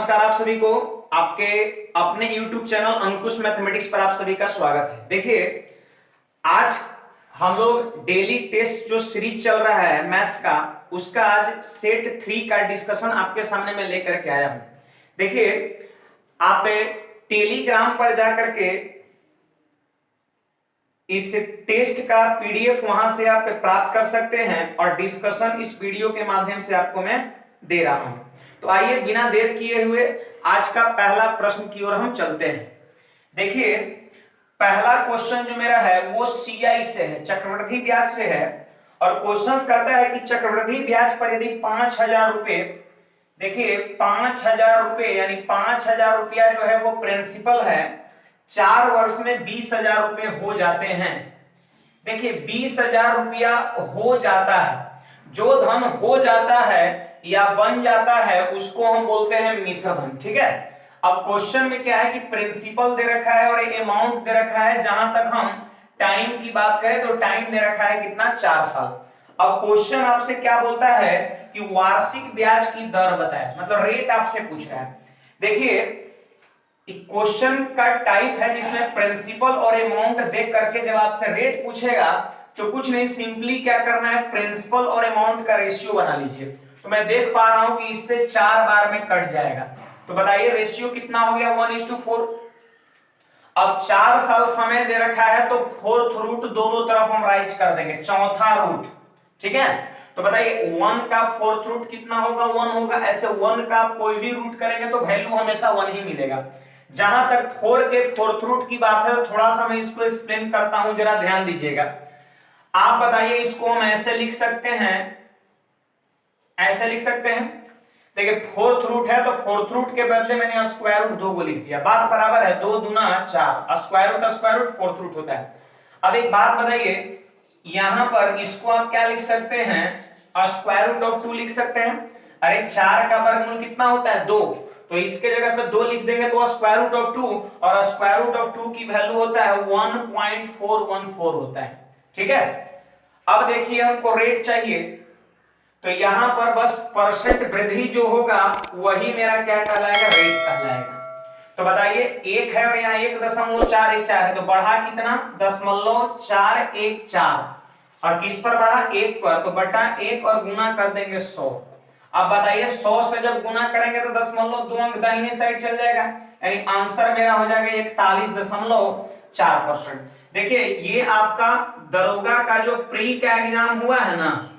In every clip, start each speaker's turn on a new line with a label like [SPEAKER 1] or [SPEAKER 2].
[SPEAKER 1] नमस्कार आप सभी को आपके अपने YouTube चैनल अंकुश मैथमेटिक्स पर आप सभी का स्वागत है। देखिए आज हम लोग डेली टेस्ट जो सीरीज चल रहा है मैथ्स का, उसका आज सेट 3 का डिस्कशन आपके सामने मैं लेकर के आया हूं। देखिए आप टेलीग्राम पर जाकर के इस टेस्ट का पीडीएफ वहां से आप प्राप्त कर सकते हैं और डिस्कशन इस वीडियो के माध्यम से आपको मैं दे रहा हूं। तो आइए बिना देर किए हुए आज का पहला प्रश्न की ओर हम चलते हैं। देखिए पहला क्वेश्चन जो मेरा है वो सीआई से है, चक्रवृद्धि ब्याज से है और क्वेश्चन कहता है कि चक्रवृद्धि ब्याज पर यदि 5,000 रुपए, देखिए 5,000 रुपए यानी 5,000 रुपया जो है वो प्रिंसिपल है, 4 वर्ष में 20,000 रुपए हो जाते हैं। देखिए 20,000 रुपया हो जाता है, जो धन हो जाता है या बन जाता है उसको हम बोलते हैं मिश्र धन। ठीक है, अब क्वेश्चन में क्या है कि प्रिंसिपल दे रखा है और अमाउंट दे रखा है। जहां तक हम टाइम की बात करें तो टाइम दे रखा है कितना, 4 साल। अब क्वेश्चन आपसे क्या बोलता है कि वार्षिक ब्याज की दर बताए, मतलब रेट आपसे पूछ रहा है। देखिए क्वेश्चन का टाइप है जिसमें प्रिंसिपल और अमाउंट देख करके जब आपसे रेट पूछेगा तो कुछ नहीं, सिंपली क्या करना है, प्रिंसिपल और अमाउंट का रेशियो बना लीजिए। तो मैं देख पा रहा हूं कि इससे 4 बार में कट जाएगा, तो बताइए रेशियो कितना हो गया, 1:4। अब 4 साल समय दे रखा है तो फोर्थ रूट दोनों तरफ हम राइज कर देंगे, चौथा रूट। ठीक है, तो बताइए 1 का फोर्थ रूट कितना होगा, 1 होगा। ऐसे 1 का कोई भी रूट करेंगे तो वैल्यू हमेशा 1 ही मिलेगा। जहां तक 4 के फोर्थ रूट की बात है, थोड़ा सा मैं इसको एक्सप्लेन करता हूं, जरा ध्यान दीजिएगा। आप बताइए इसको हम ऐसे लिख सकते हैं, ऐसे लिख सकते हैं। देखिए फोर्थ रूट है तो फोर्थ रूट के बदले मैंने स्क्वायर रूट 2 को लिख दिया, बात बराबर है, 2 दूना 4, स्क्वायर रूट फोर्थ रूट होता है। अब एक बात बताइए, यहां पर इसको आप क्या लिख सकते हैं, स्क्वायर रूट ऑफ 2 लिख सकते हैं। अरे 4 का वर्गमूल कितना होता है, 2, तो इसके जगह पे 2 लिख देंगे तो स्क्वायर रूट ऑफ 2, और स्क्वायर रूट ऑफ 2 की वैल्यू होता है 1.414 होता है। ठीक है, अब देखिए हमको रेट चाहिए, तो यहां पर बस परसेंट वृद्धि जो होगा वही मेरा क्या कहलाएगा, रेट कहलाएगा। तो बताइए 1 है और यहाँ 1.414 है, तो बढ़ा कितना, 0.414, और किस पर बढ़ा, 1 पर, तो बटा 1 और गुना कर देंगे 100। अब बताइए 100 से जब गुना करेंगे तो 0.2 अंक दाहिने साइड चल जाएगा, यानी आंसर मेरा हो जाएगा 41.4%। देखिए ये आपका दरोगा का जो प्री का एग्जाम हुआ है ना,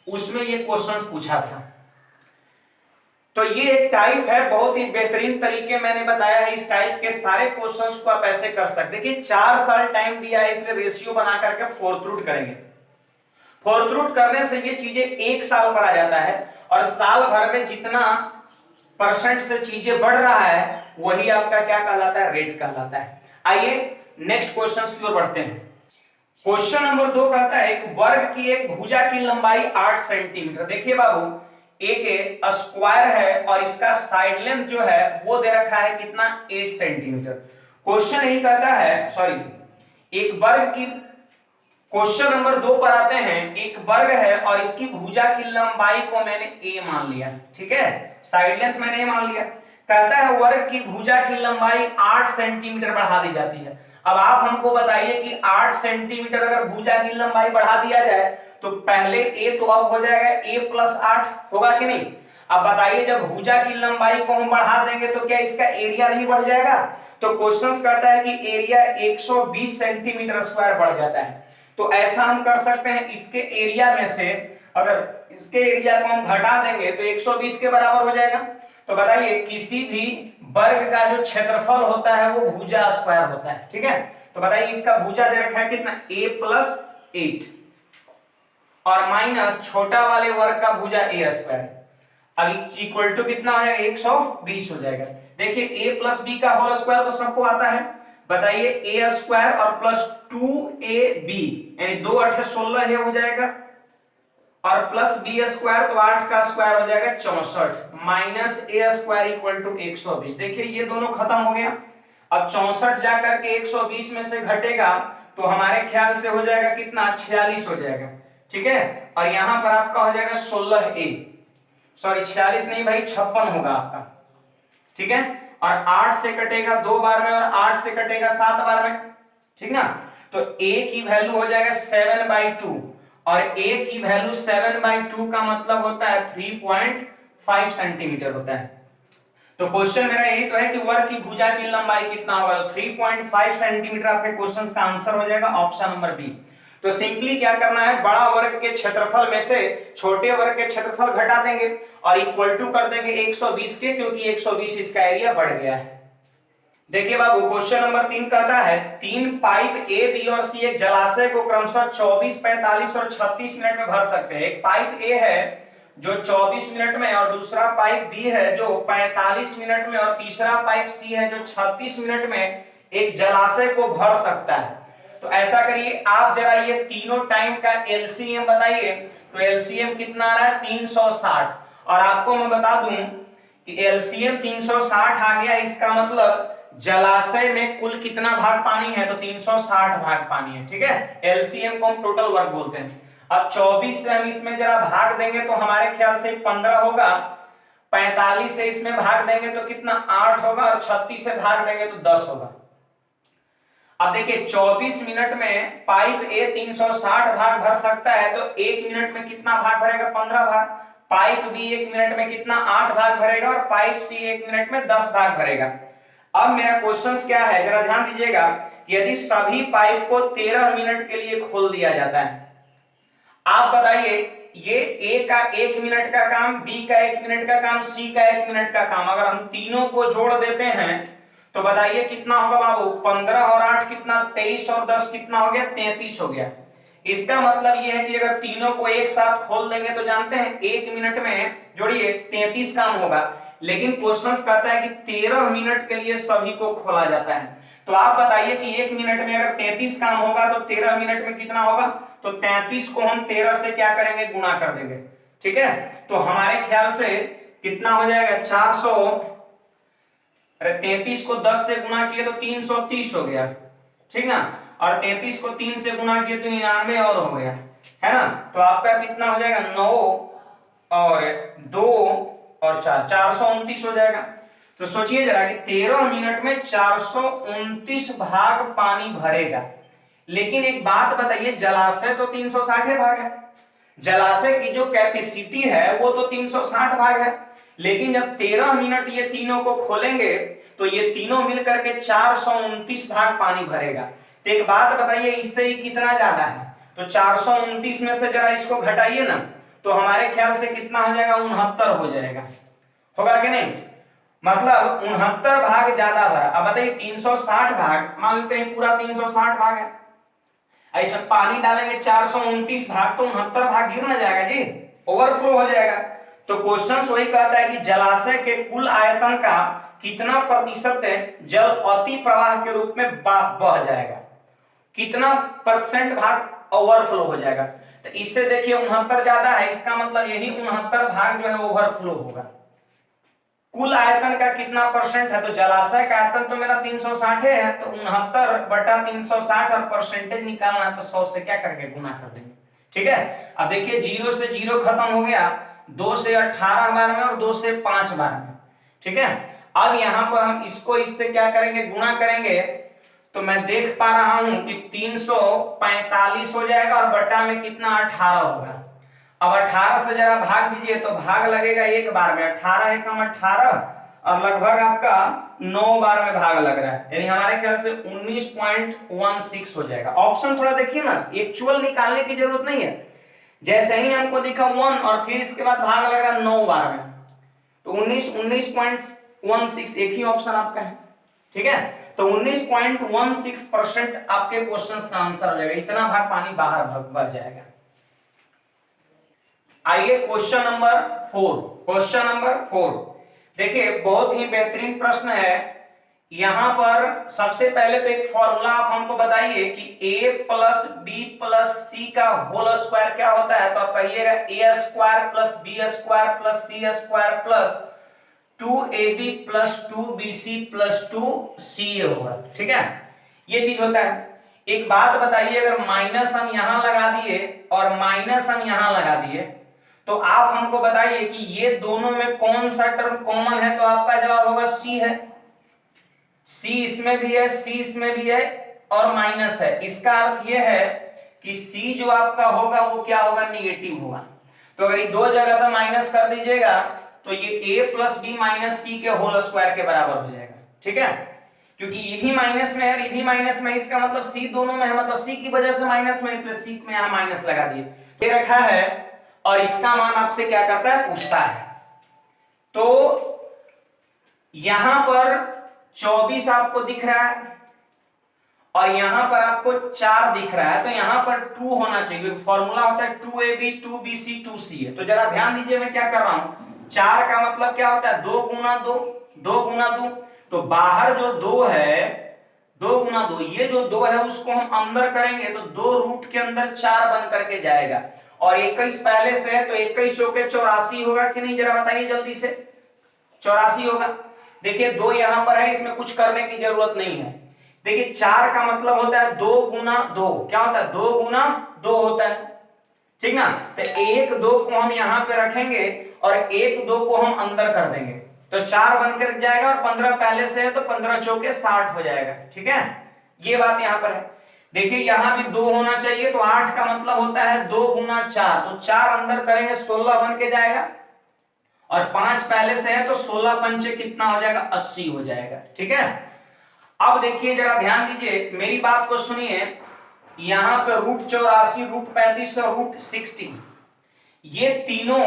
[SPEAKER 1] उसमें ये क्वेश्चंस पूछा था। तो ये एक टाइप है, बहुत ही बेहतरीन तरीके मैंने बताया है। इस टाइप के सारे क्वेश्चंस को आप ऐसे कर सकते हैं कि 4 साल टाइम दिया है, इसलिए रेशियो बना करके फोर्थ रूट करेंगे। फोर्थ रूट करने से ये चीजें 1 साल पर आ जाता है, और साल भर में जितना परसेंट से चीजें बढ़ रहा है वही आपका क्या कहलाता है, रेट कहलाता है। आइए नेक्स्ट क्वेश्चन की ओर बढ़ते हैं। क्वेश्चन नंबर 2 कहता है एक वर्ग की एक भुजा की लंबाई 8 सेंटीमीटर। देखिए बाबू, एक स्क्वायर है और इसका साइड लेंथ जो है वो दे रखा है कितना, 8 सेंटीमीटर। क्वेश्चन यही कहता है, सॉरी एक वर्ग की, क्वेश्चन नंबर 2 पर आते हैं। एक वर्ग है और इसकी भुजा की लंबाई को मैंने a मान लिया, ठीक है, साइड लेंथ मैंने a मान लिया। कहता है वर्ग की भुजा की लंबाई 8 सेंटीमीटर बढ़ा दी जाती है। अब आप हमको बताइए कि 8 सेंटीमीटर अगर भुजा की लंबाई बढ़ा दिया जाए तो पहले a तो अब हो जाएगा a+8, होगा कि नहीं। अब बताइए जब भुजा की लंबाई को हम बढ़ा देंगे तो क्या इसका एरिया नहीं बढ़ जाएगा। तो क्वेश्चन कहता है कि एरिया 120 सेंटीमीटर स्क्वायर बढ़ जाता है। तो ऐसा हम कर सकते हैं, इसके एरिया में से अगर इसके एरिया को हम घटा देंगे तो 120 के बराबर हो जाएगा। तो बताइए किसी भी वर्ग का जो क्षेत्रफल होता है वो भुजा स्क्वायर होता है। ठीक है, तो बताइए इसका भुजा दे रखा है कितना, a+8 और माइनस छोटा वाले वर्ग का भुजा a², अब इक्वल टू कितना हो जाएगा, 120 हो जाएगा। देखिए a+b का होल स्क्वायर तो सबको आता है। बताइए a² और प्लस 2ab यानी 2 8 16 ये हो जाएगा, और प्लस b² तो 8 का स्क्वायर हो जाएगा 64, माइनस a² इक्वल टू 120। देखिए ये दोनों खत्म हो गया। अब 64 जाकर के 120 में से घटेगा तो हमारे ख्याल से हो जाएगा कितना, 46 हो जाएगा। ठीक है, और यहां पर आपका हो जाएगा 16a, सॉरी 46 नहीं भाई 56 होगा आपका। ठीक है, और 8 से कटेगा 2 बार में और 8 से कटेगा 7 बार में, ठीक ना। तो a की वैल्यू हो जाएगा 7/2 और a की वैल्यू 7/2 का मतलब होता है 3.5 सेंटीमीटर होता है। तो क्वेश्चन मेरा यही तो है कि वर्ग की भुजा की लंबाई कितना होगा, तो 3.5 सेंटीमीटर आपके क्वेश्चन का आंसर हो जाएगा ऑप्शन नंबर बी। तो सिंपली क्या करना है, बड़ा वर्ग के क्षेत्रफल में से छोटे वर्ग के क्षेत्रफल घटा देंगे और इक्वल टू कर देंगे 120 के, क्योंकि 120 इसका एरिया बढ़ गया है। देखिए बाबू, क्वेश्चन नंबर 3 कहता है 3 पाइप ए, बी और सी एक जलाशय को क्रमशः 24, 45 और 36 मिनट में भर सकते हैं। एक पाइप ए है जो 24 मिनट में, और दूसरा पाइप बी है जो 45 मिनट में, और तीसरा पाइप सी है जो 36 मिनट में एक जलाशय को भर सकता है। तो ऐसा करिए, आप जरा ये तीनों टाइम का एलसीएम बताइए। तो एलसीएम कितना आ रहा है, 360। और आपको मैं बता दूं कि एलसीएम 360 आ गया, इसका मतलब जलाशय में कुल कितना भाग पानी है, तो 360 भाग पानी है, ठीक है। एलसीएम को हम टोटल वर्क बोलते हैं। अब 24 से हम इसमें जरा भाग देंगे तो हमारे ख्याल से 15 होगा, 45 से इसमें भाग देंगे तो कितना 8 होगा, और 36 से भाग देंगे तो 10 होगा। अब देखिए 24 मिनट में पाइप ए 360 भाग भर सकता है, तो 1 मिनट में कितना भाग भरेगा, 15 भाग। पाइप बी 1 मिनट में कितना 8 भाग भरेगा, और पाइप सी 1 मिनट में 10 भाग भरेगा। अब मेरा क्वेश्चन क्या है, जरा ध्यान दीजिएगा, यदि सभी पाइप को 13 मिनट के लिए खोल दिया जाता है, आप बताइए ये ए का 1 मिनट का काम, बी का 1 मिनट का काम, सी का 1 मिनट का काम, अगर हम तीनों को जोड़ देते हैं तो बताइए कितना होगा बाबू, 15 और 8 कितना, 23 और 10 कितना हो गया, 33 हो गया। इसका मतलब ये है कि अगर तीनों को एक साथ खोल देंगे तो जानते हैं 1 मिनट में जोड़िए 33 काम होगा, लेकिन क्वेश्चन कहता है कि 13 मिनट के लिए सभी को खोला जाता है। तो आप बताइए कि 1 मिनट में अगर 33 काम होगा तो 13 मिनट में कितना होगा, तो 33 को हम 13 से क्या करेंगे, गुणा कर देंगे, ठीक है। तो हमारे ख्याल से कितना हो जाएगा, 400, अरे 33 को 10 से गुणा किए तो 330 हो गया, ठीक ना, और 33 को 3 से गुणा किए तो 99 और हो गया, है ना। तो आपका कितना हो जाएगा, 9 और 2 और 4, 429 हो जाएगा। तो सोचिए जरा कि 13 मिनट में 429 भाग पानी भरेगा। लेकिन एक बात बताइए, जलाशय तो 360 भाग है, जलाशय की जो कैपेसिटी है वो तो 360 भाग है, लेकिन जब 13 मिनट ये तीनों को खोलेंगे तो ये तीनों मिलकर के 429 भाग पानी भरेगा। तो एक बात बताइए, इससे ही कितना ज्यादा है, तो 429 में से जरा इसको घटाइए ना, तो हमारे ख्याल से कितना हो जाएगा, 69 हो जाएगा, होगा कि नहीं, मतलब 69 भाग ज्यादा भरा। अब बताइए 360 भाग, मान लेते हैं पूरा 360 भाग है, इसमें पानी डालेंगे 429 भाग, तो 69 भाग गिर ना जाएगा जी, ओवरफ्लो हो जाएगा। तो क्वेश्चन वही कहता है कि जलाशय के कुल आयतन का कितना प्रतिशत जल अति प्रवाह के रूप में बह जाएगा, कितना परसेंट भाग ओवरफ्लो हो जाएगा। तो इससे देखिए 69 ज्यादा है, इसका मतलब यही 69 भाग जो है ओवरफ्लो होगा। कुल आयतन का कितना परसेंट है, तो जलाशय का आयतन तो मेरा 360 है, तो 69/360 और परसेंटेज निकालना है तो 100 से क्या करके गुना कर देंगे, ठीक है। अब देखिए 0 से 0 खत्म हो गया, 2 से 18 बार में और 2 से 5 बार में, ठीक है। अब यहां पर हम इसको इससे क्या करेंगे, गुणा करेंगे, तो मैं देख पा रहा हूं कि 345 हो जाएगा और बटा में कितना 18 होगा। अब 18 से जरा भाग दीजिए तो भाग लगेगा एक बार में, 18 एकम 18 और लगभग आपका 9 बार में भाग लग रहा है, यानी हमारे ख्याल से 19.16 हो जाएगा। ऑप्शन थोड़ा देखिए ना, एक्चुअल निकालने की जरूरत नहीं है, जैसे ही हमको दिखा 1 और फिर इसके बाद भाग लग रहा है 9 बार में, तो 19.16 एक ही ऑप्शन आपका है, ठीक है। तो 19.16% आपके क्वेश्चंस का आंसर हो जाएगा, इतना भाग पानी बाहर बह जाएगा। आइए क्वेश्चन नंबर 4, क्वेश्चन नंबर 4 देखिए बहुत ही बेहतरीन प्रश्न है। यहां पर सबसे पहले तो एक फॉर्मूला आप हमको बताइए कि a प्लस बी प्लस सी का होल स्क्वायर क्या होता है, तो आप कहिएगा a square plus b square plus c square plus 2ab plus 2bc plus 2ca होगा, ठीक है, ये चीज होता है। एक बात बताइए, अगर माइनस हम यहां लगा दिए और माइनस हम यहां लगा दिए तो आप हमको बताइए कि ये दोनों में कौन सा टर्म कॉमन है, तो आपका जवाब होगा सी है। सी इसमें भी है, सी इसमें भी है और माइनस है। इसका अर्थ यह है कि सी जो आपका होगा वो क्या होगा, निगेटिव होगा। तो अगर ये दो जगह पे माइनस कर दीजिएगा तो ये a प्लस बी माइनस सी के होल स्क्वायर के बराबर हो जाएगा। ठीक है, क्योंकि ये भी माइनस में है और ये भी माइनस में, इसका मतलब सी दोनों में है, मतलब सी की वजह से माइनस में, इसलिए सी में यहां माइनस लगा दिए। ये रखा है और इसका मान आपसे क्या करता है, पूछता है। तो यहां पर 24 आपको दिख रहा है और यहां पर आपको 4 दिख रहा है, तो यहां पर 2 होना चाहिए। फॉर्मूला होता है 2ab 2bc 2ca। तो जरा ध्यान दीजिए मैं क्या कर रहा हूं, 4 का मतलब क्या होता है, 2 गुना 2, 2 गुना 2। तो बाहर जो 2 है, 2 गुना 2, ये जो 2 है उसको हम अंदर करेंगे तो 2 रूट के अंदर 4 बन करके जाएगा। और 21 पहले से है तो 21 चौके 84 होगा कि नहीं, जरा बताइए जल्दी से। 84 होगा। देखिए 2 यहां पर है, इसमें कुछ करने की जरूरत नहीं है। देखिए 4 का मतलब होता है 2 गुना 2, क्या होता है, 2 गुना 2 होता है। ठीक ना, तो 1 2 को हम यहां पे रखेंगे और 1 2 को हम अंदर कर देंगे तो 4 बनकर जाएगा और 15 पहले से है तो 15 चौके 60 हो जाएगा। ठीक है, ये बात यहां पर है। देखिए यहां भी 2 होना चाहिए, तो 8 का मतलब होता है 2 गुना 4, तो 4 अंदर करेंगे 16 बन के जाएगा और 5 पहले से है तो 16 पंचे कितना हो जाएगा, 80 हो जाएगा। ठीक है, अब देखिए जरा ध्यान दीजिए, मेरी बात को सुनिए। यहां पे रूट 84, रूट 35 और रूट 60, ये तीनों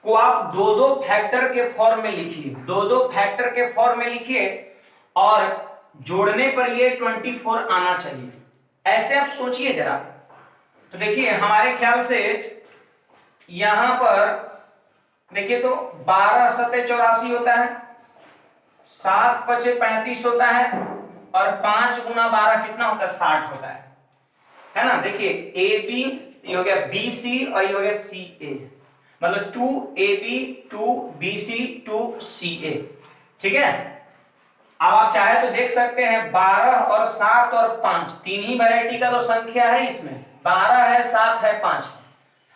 [SPEAKER 1] को आप दो दो फैक्टर के फॉर्म में लिखिए, दो दो फैक्टर के फॉर्म में लिखिए और जोड़ने पर ये 24 आना चाहिए। ऐसे आप सोचिए जरा। तो देखिए हमारे ख्याल से यहां पर देखिए तो 12 सत्ते 84 होता है, 7 पचे 35 होता है और 5 गुना 12 कितना होता है, 60 होता है ना। देखिए ए बी ये हो गया बी सी और ये हो गया सी ए, मतलब 2ab 2bc 2ca। ठीक है, अब आप चाहे तो देख सकते हैं 12 और 7 और 5 तीन ही वैरायटी का तो संख्या है इसमें, 12 है 7 है 5 है।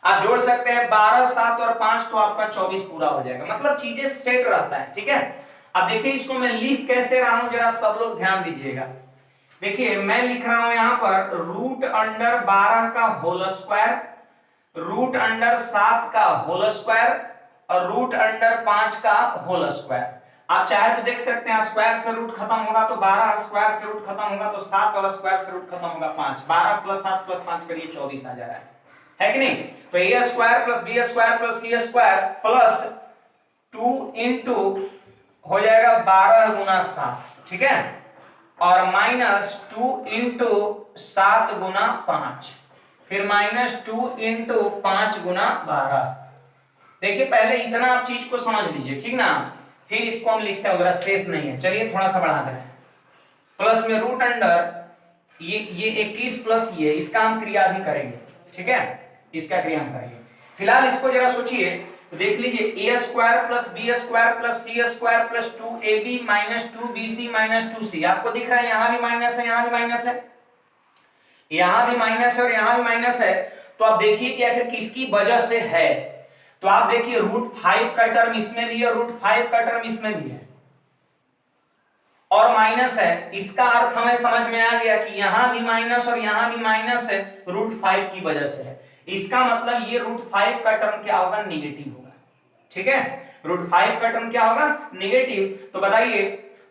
[SPEAKER 1] आप जोड़ सकते हैं 12 7 और 5 तो आपका 24 पूरा हो जाएगा, मतलब चीजें सेट रहता है। ठीक है, अब देखिए इसको मैं लिख कैसे रहा हूं, जरा सब लोग ध्यान दीजिएगा। देखिए मैं लिख रहा हूं यहां पर रूट अंडर 12 का होल स्क्वायर, रूट अंडर 7 का होल स्क्वायर और रूट अंडर 5 का होल स्क्वायर। आप चाहे तो देख सकते हैं स्क्वायर से रूट खत्म होगा तो 12, स्क्वायर से रूट खत्म होगा तो 7 और स्क्वायर से रूट खत्म होगा 5। 12 प्लस 7 प्लस 5 करिए 24 आ जा रहा है कि नहीं। तो a square plus b square plus c square plus 2 into हो जाएगा 12 गुना 7। ठीक है, और माइनस 2 इंटू 7 गुना 5, फिर माइनस 2 इंटू 5 गुना 12। देखिए पहले इतना आप चीज को समझ लीजिए, ठीक ना, फिर इसको हम लिखते हैं, उधर स्पेस नहीं है। चलिए थोड़ा सा बढ़ा दें, प्लस में रूट अंडर ये 21 प्लस ये, इसका हम क्रिया भी करेंगे। ठीक है, इसका क्रिया हम करेंगे। फिलहाल इसको जरा सोचिए, तो देख लीजिए a square plus b square plus c square plus 2ab minus 2bc minus 2c। आपको दिख रहा है यहां भी माइनस है, यहां भी माइनस है, यहां भी माइनस है और यहां भी माइनस है। तो आप देखिए कि आखिर किसकी वजह से है। तो आप देखिए रूट 5 का टर्म इसमें भी है, रूट 5 का टर्म इसमें भी है और माइनस है। इसका अर्थ हमें समझ में आ गया कि यहां भी माइनस और यहां भी माइनस है, रूट 5 की वजह से है। इसका मतलब ये रूट 5 का टर्म क्या होगा, निगेटिव होगा। ठीक है, रूट 5 का टर्म क्या होगा, निगेटिव। तो बताइए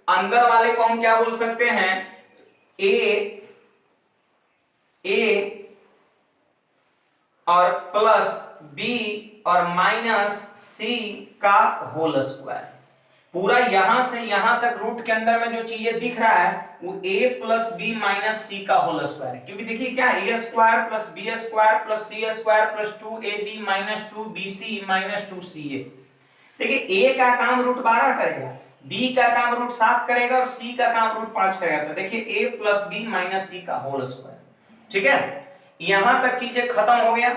[SPEAKER 1] अंदर वाले को हम क्या बोल सकते हैं, ए और प्लस बी और माइनस सी का होल स्क्वायर। पूरा यहां से यहां तक रूट के अंदर में जो चीजें दिख रहा है वो a plus b minus c का होल स्क्वायर है। क्योंकि देखिए क्या है, a square plus b square plus c square plus 2ab minus 2bc minus 2ca। देखिए a का काम रूट 12 करेगा, b का काम रूट 7 करेगा और c का काम रूट 5 करेगा। तो देखिए a plus b minus c का होल स्क्वायर। ठीक है, यहां तक चीजें खत्म हो गया।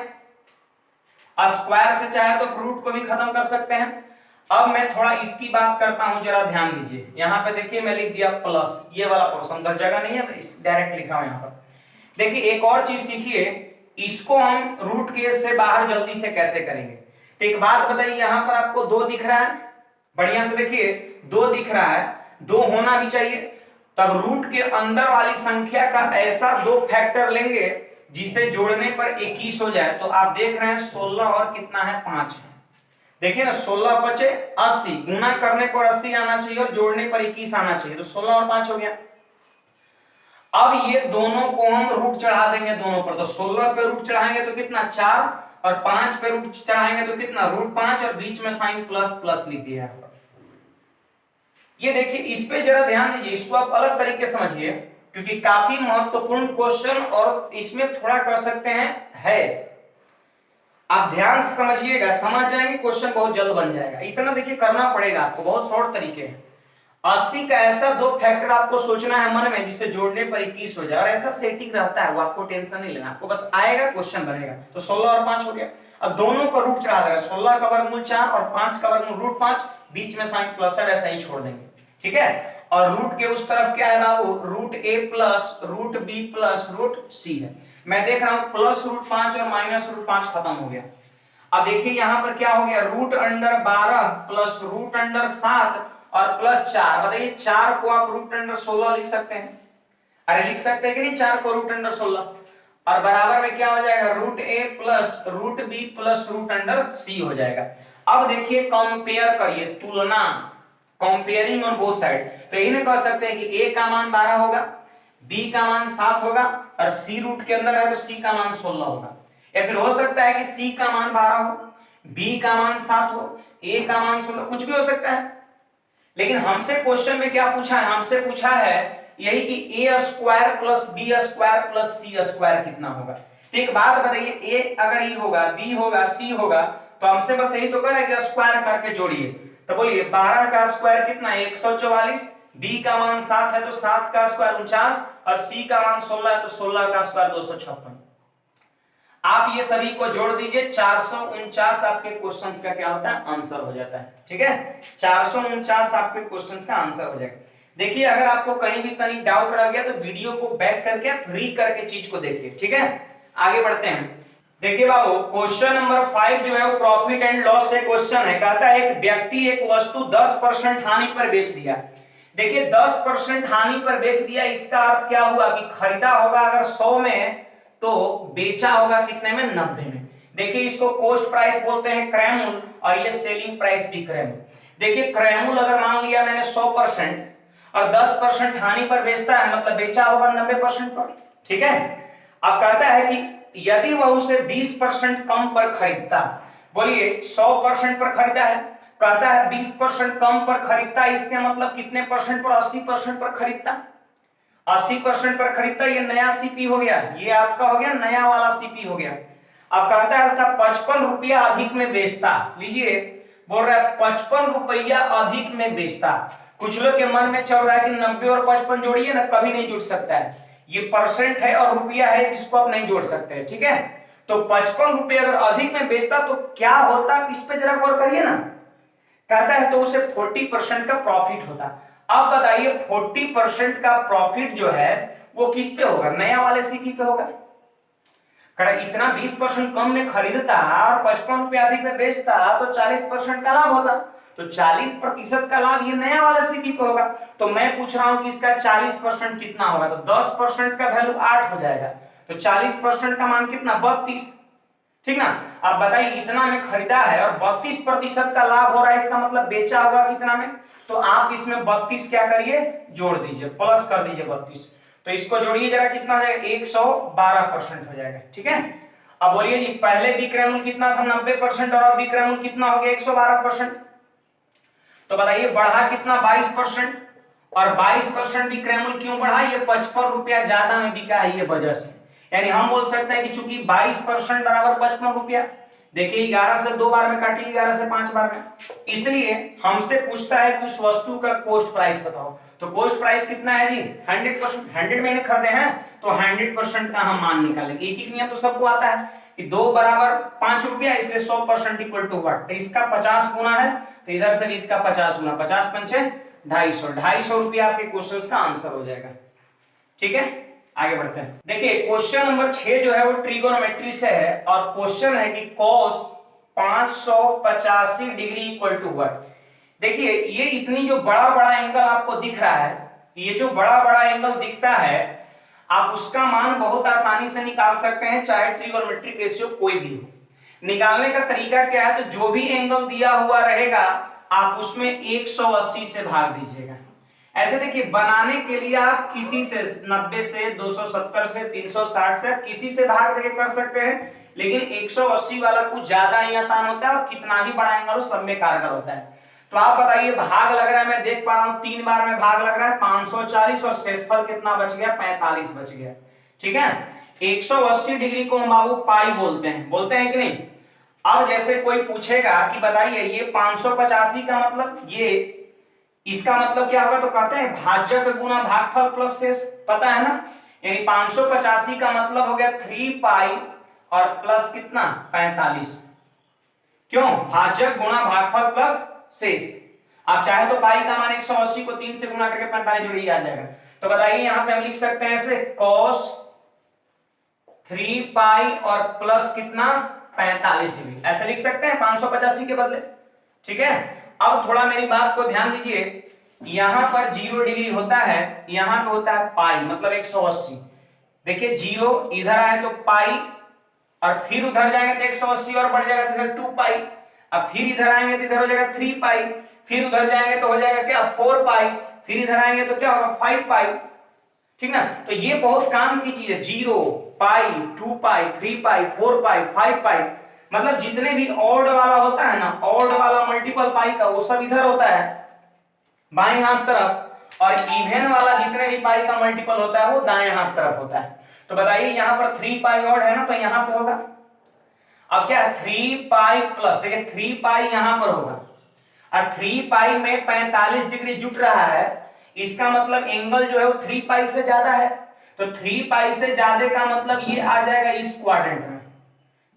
[SPEAKER 1] स्क्वायर से चाहे तो रूट को भी खत्म कर सकते हैं। अब मैं थोड़ा इसकी बात करता हूं, जरा ध्यान दीजिए। यहां पे देखिए मैं लिख दिया प्लस, ये वाला पोर्शन, उधर जगह नहीं है, इस डायरेक्ट लिखा हूं यहां पर। देखिए एक और चीज सीखिए, इसको हम रूट के से बाहर जल्दी से कैसे करेंगे। तो एक बात बताइए, यहां पर आपको 2 दिख रहा है, बढ़िया से देखिए 2 दिख रहा है, 2 होना भी चाहिए। तब रूट के अंदर वाली संख्या का ऐसा 2 फैक्टर लेंगे जिसे जोड़ने पर 21 हो जाए। तो आप देख रहे हैं 16 और कितना है 5 है। देखिए ना 16 पचे 80, गुना करने पर 80 आना चाहिए और जोड़ने पर 21 आना चाहिए, तो 16 और 5 हो गया। अब ये दोनों को हम रूट चढ़ा देंगे दोनों पर, तो 16 पे रूट चढ़ाएंगे तो कितना 4 और 5 पे रूट चढ़ाएंगे तो कितना √5 और बीच में साइन प्लस प्लस लिख दिया है। ये देखिए इस पे जरा ध्यान दीजिए, इसको आप अलग तरीके से समझिए क्योंकि काफी महत्वपूर्ण क्वेश्चन और इसमें थोड़ा कर सकते हैं है। आप ध्यान से समझिएगा, समझ जाएंगे क्वेश्चन बहुत जल्द बन जाएगा। इतना देखिए करना पड़ेगा आपको, बहुत शॉर्ट तरीके हैं। 80 का ऐसा 2 फैक्टर आपको सोचना है मन में जिससे जोड़ने पर 21 हो जाए, और ऐसा सेटिंग रहता है, वो आपको टेंशन नहीं लेना, आपको बस आएगा क्वेश्चन बनेगा। तो 16 और 5 हो गया। अब दोनों पर रूट चढ़ा देगा, 16 का वर्गमूल 4 और 5 का वर्गमूल √5, बीच में साइन प्लस है वैसा ही छोड़ देंगे, ठीक है। और रूट के उस तरफ क्या है बाबू, √a plus √b plus √c है। मैं देख रहा हूं प्लस √5 और माइनस √5 खत्म हो गया। अब देखिए यहां पर क्या हो गया, √12 प्लस √7 और प्लस 4। बताइए 4 को आप √16 लिख सकते हैं, अरे लिख सकते हैं कि नहीं 4 को √16, और बराबर में क्या हो जाएगा √a plus √b plus √c हो जाएगा। अब देखिए कंपेयर करिए, तुलना, कंपेयरिंग ऑन बोथ साइड। तो इन्हें कह सकते हैं कि a का मान 12 होगा, b का मान 7 होगा और c रूट के अंदर है तो c का मान 16 होगा। या फिर हो सकता है कि c का मान 12 हो, b का मान 7 हो, a का मान 16, कुछ भी हो सकता है। लेकिन हमसे क्वेश्चन में क्या पूछा है, हमसे पूछा है यही कि a square plus b square plus c square कितना होगा। तो एक बात बताइए, a अगर e होगा, b होगा, c होगा, तो हमसे बस यही तो कर है कि स्क्वायर करके जोड़िए। तो बोलिए 12 का स्क्वायर कितना है 144, b का मान 7 है तो 7 का स्क्वायर 49 और c का मान 16 है तो 16 का स्क्वायर 256। आप ये सभी को जोड़ दीजिए, 449 आपके क्वेश्चंस का क्या होता है आंसर हो जाता है, ठीक है। 449 आपके क्वेश्चंस का आंसर हो जाएगा। देखिए अगर आपको कहीं भी कहीं डाउट रह गया तो वीडियो को बैक करके आप री करके चीज को देखिए, ठीक है। आगे बढ़ते हैं। देखिए बाबू क्वेश्चन नंबर 5 जो है वो प्रॉफिट एंड लॉस से क्वेश्चन है। कहता है एक व्यक्ति एक वस्तु 10% हानि पर बेच दिया। देखिए 10% हानि पर बेच दिया, इसका अर्थ क्या हुआ कि खरीदा होगा अगर 100 में तो बेचा होगा कितने में 90 में। देखिए इसको कॉस्ट प्राइस बोलते हैं क्रय मूल्य, और ये सेलिंग प्राइस भी क्रय मूल्य। देखिए क्रय मूल्य अगर मान लिया मैंने 100% और 10% हानि पर बेचता है मतलब बेचा होगा 90% पर, ठीक है। अब कहता है कि यदि वह उसे 20% कम पर खरीदता, बोलिए 100% पर खरीदा है, कहता है 20% कम पर खरीदता, इसके मतलब कितने परसेंट पर, 80% पर खरीदता, 80% पर खरीदता, ये नया सीपी हो गया, ये आपका हो गया नया वाला सीपी हो गया। अब कहता है 55 रुपया अधिक में बेचता, लीजिए बोल रहा है 55 रुपया अधिक में बेचता। कुछ लोग के मन में चल रहा है कि 90 और 55 जोड़िए ना, कभी नहीं जुड़ सकता है, ये परसेंट है और रुपया है, इसको आप नहीं जोड़ सकते, ठीक है। तो 55 रुपये अगर अधिक में बेचता तो क्या होता, इस पे जरा गौर करिए ना। कहता है तो उसे 40% का प्रॉफिट होता। अब बताइए 40% का प्रॉफिट जो है वो किस पे होगा, नया वाले सीपी पे होगा। इतना 20% कम में खरीदता और 55 रुपए अधिक में बेचता तो 40% का लाभ होता, तो 40% का लाभ ये नया वाला सीपी पे होगा। तो मैं पूछ रहा हूं कि इसका 40% कितना होगा, तो 10% का वैल्यू 8 हो जाएगा, तो 40% का मान कितना 32, ठीक ना। आप बताइए इतना में खरीदा है और 32% का लाभ हो रहा है, इसका मतलब बेचा होगा कितना में, तो आप इसमें 32 क्या करिए जोड़ दीजिए, प्लस कर दीजिए 32, तो इसको जोड़िए जरा कितना हो जाएगा 112% हो जाएगा, ठीक है। अब बोलिए जी पहले विक्रय मूल्य कितना था 90% और अब विक्रय मूल्य कितना हो गया 112%, तो बताइए बढ़ा कितना 22%, और 22% विक्रय मूल्य क्यों बढ़ा, ये 55 रुपया ज्यादा में बिका है ये वजह से। यानी हम बोल सकते हैं कि चूंकि 22% बराबर 55 रुपया, देखिए 11 से 2 बार में काटिए, 11 से 5 बार में, इसलिए हमसे पूछता है कि उस वस्तु का कॉस्ट प्राइस बताओ। तो कॉस्ट प्राइस कितना है जी 100%, 100 में खरीदे हैं तो 100% का हम मान निकालेंगे। एक नियम तो सबको आता है कि 2 बराबर 5 रुपया, इसलिए 100% इक्वल टू व्हाट, तो इसका 50 गुना है तो इधर से भी इसका 50 गुना, 50 पंचे 250 रुपया आपके क्वेश्चन का आंसर हो जाएगा, ठीक है। आगे बढ़ते हैं। देखिए क्वेश्चन नंबर 6 जो है वो ट्रिगोनोमेट्री से है और क्वेश्चन है कि cos 585 degree equal to what. देखिए ये इतनी जो बड़ा बड़ा एंगल आपको दिख रहा है, ये जो बड़ा बड़ा एंगल दिखता है, आप उसका मान बहुत आसानी से निकाल सकते हैं, चाहे ट्रिगोनोमेट्रिक रेशियो कोई भी हो। निकालने का तरीका क्या है, तो जो भी एंगल दिया हुआ रहेगा आप उसमें 180 से भाग दीजिएगा। ऐसे देखिए बनाने के लिए आप किसी से 90 से 270 से 360 से किसी से भाग देके कर सकते हैं, लेकिन 180 वाला कुछ ज्यादा ही आसान होता है और कितना भी बड़ा एंगल हो सब में कारगर होता है। तो आप बताइए भाग लग रहा है, मैं देख पा रहा हूं 3 बार में भाग लग रहा है 540 और शेषफल कितना बच गया 45 बच गया। ठीक है, 180 डिग्री को हम बाबू पाई बोलते हैं कि नहीं। अब जैसे कोई पूछेगा कि बताइए ये 585 का मतलब ये इसका मतलब क्या होगा, तो कहते हैं भाजक गुना भागफल प्लस शेष, पता है ना। यानी 585 का मतलब हो गया 3 पाई और प्लस कितना 45। क्यों, भाजक गुणा भागफल प्लस शेष। आप चाहे तो पाई का मान 180 को 3 से गुणा करके 45 जोड़िए आ जाएगा। तो बताइए यहां पे हम लिख सकते हैं ऐसे cos 3 पाई और प्लस कितना 45 डिग्री, ऐसे लिख सकते हैं 585 के बदले। ठीक है, अब थोड़ा मेरी बात को ध्यान दीजिए, यहां पर 0 डिग्री होता है, यहां पे होता है पाई मतलब 180। देखिए 0 इधर आए तो पाई और फिर उधर जाएंगे तो 180 और बढ़ जाएगा तो इधर 2 पाई, अब फिर इधर आएंगे तो इधर हो जाएगा 3 पाई, फिर उधर जाएंगे तो हो जाएगा क्या 4 पाई, फिर इधर आएंगे तो क्या होगा 5 पाई। ठीक ना, तो ये बहुत काम की चीज है, 0 पाई 2 पाई 3 पाई 4 पाई 5 पाई, मतलब जितने भी ऑड वाला होता है ना, ऑड वाला मल्टीपल पाई का वो सब इधर होता है बाएं हाथ तरफ, और इवन वाला जितने भी पाई का मल्टीपल होता है वो दाएं हाथ तरफ होता है। तो बताइए यहां पर 3 पाई ऑड है ना, तो यहां पे होगा अब क्या 3 पाई प्लस, देखिए 3 पाई यहां पर होगा और 3 पाई में 45 डिग्री जुट रहा है, इसका मतलब एंगल जो है वो 3 पाई से ज्यादा है, तो 3 पाई से ज्यादा का मतलब ये आ जाएगा इस क्वाड्रेंट में।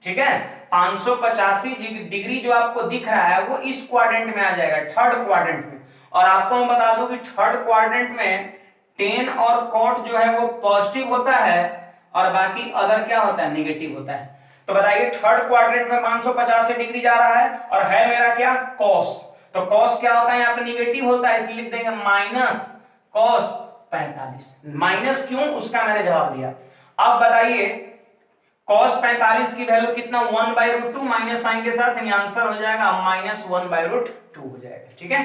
[SPEAKER 1] ठीक है, 585 डिग्री जो आपको दिख रहा है वो इस क्वाड्रेंट में आ जाएगा, थर्ड क्वाड्रेंट में। और आपको मैं बता दूं कि थर्ड क्वाड्रेंट में टेन और कॉट जो है वो पॉजिटिव होता है और बाकी अदर क्या होता है नेगेटिव होता है। तो बताइए थर्ड क्वाड्रेंट में 585 डिग्री जा रहा है और है मेरा क्या कॉस, तो कॉस क्या होता है यहाँ पे नेगेटिव होता है, इसलिए लिख देंगे माइनस कॉस 45। माइनस क्यों, उसका मैंने जवाब दिया। अब बताइए cos 45 की वैल्यू कितना 1/√2 माइनस साइन के साथ, यानी आंसर हो जाएगा -1/√2 हो जाएगा। ठीक है,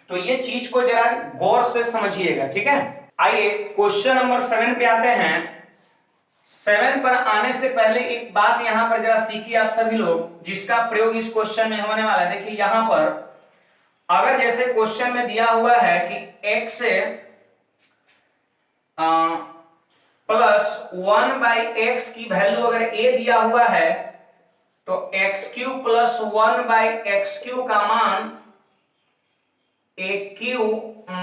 [SPEAKER 1] तो ये चीज को जरा गौर से समझिएगा। ठीक है, आइए क्वेश्चन नंबर 7 पे आते हैं। 7 पर आने से पहले एक बात यहां पर जरा सीखिए आप सभी लोग, जिसका प्रयोग इस क्वेश्चन में होने वाला है। देखिए यहां पर अगर जैसे क्वेश्चन में दिया हुआ है कि x से प्लस 1/x की वैल्यू अगर a दिया हुआ है तो x³ प्लस 1/x³ का मान a³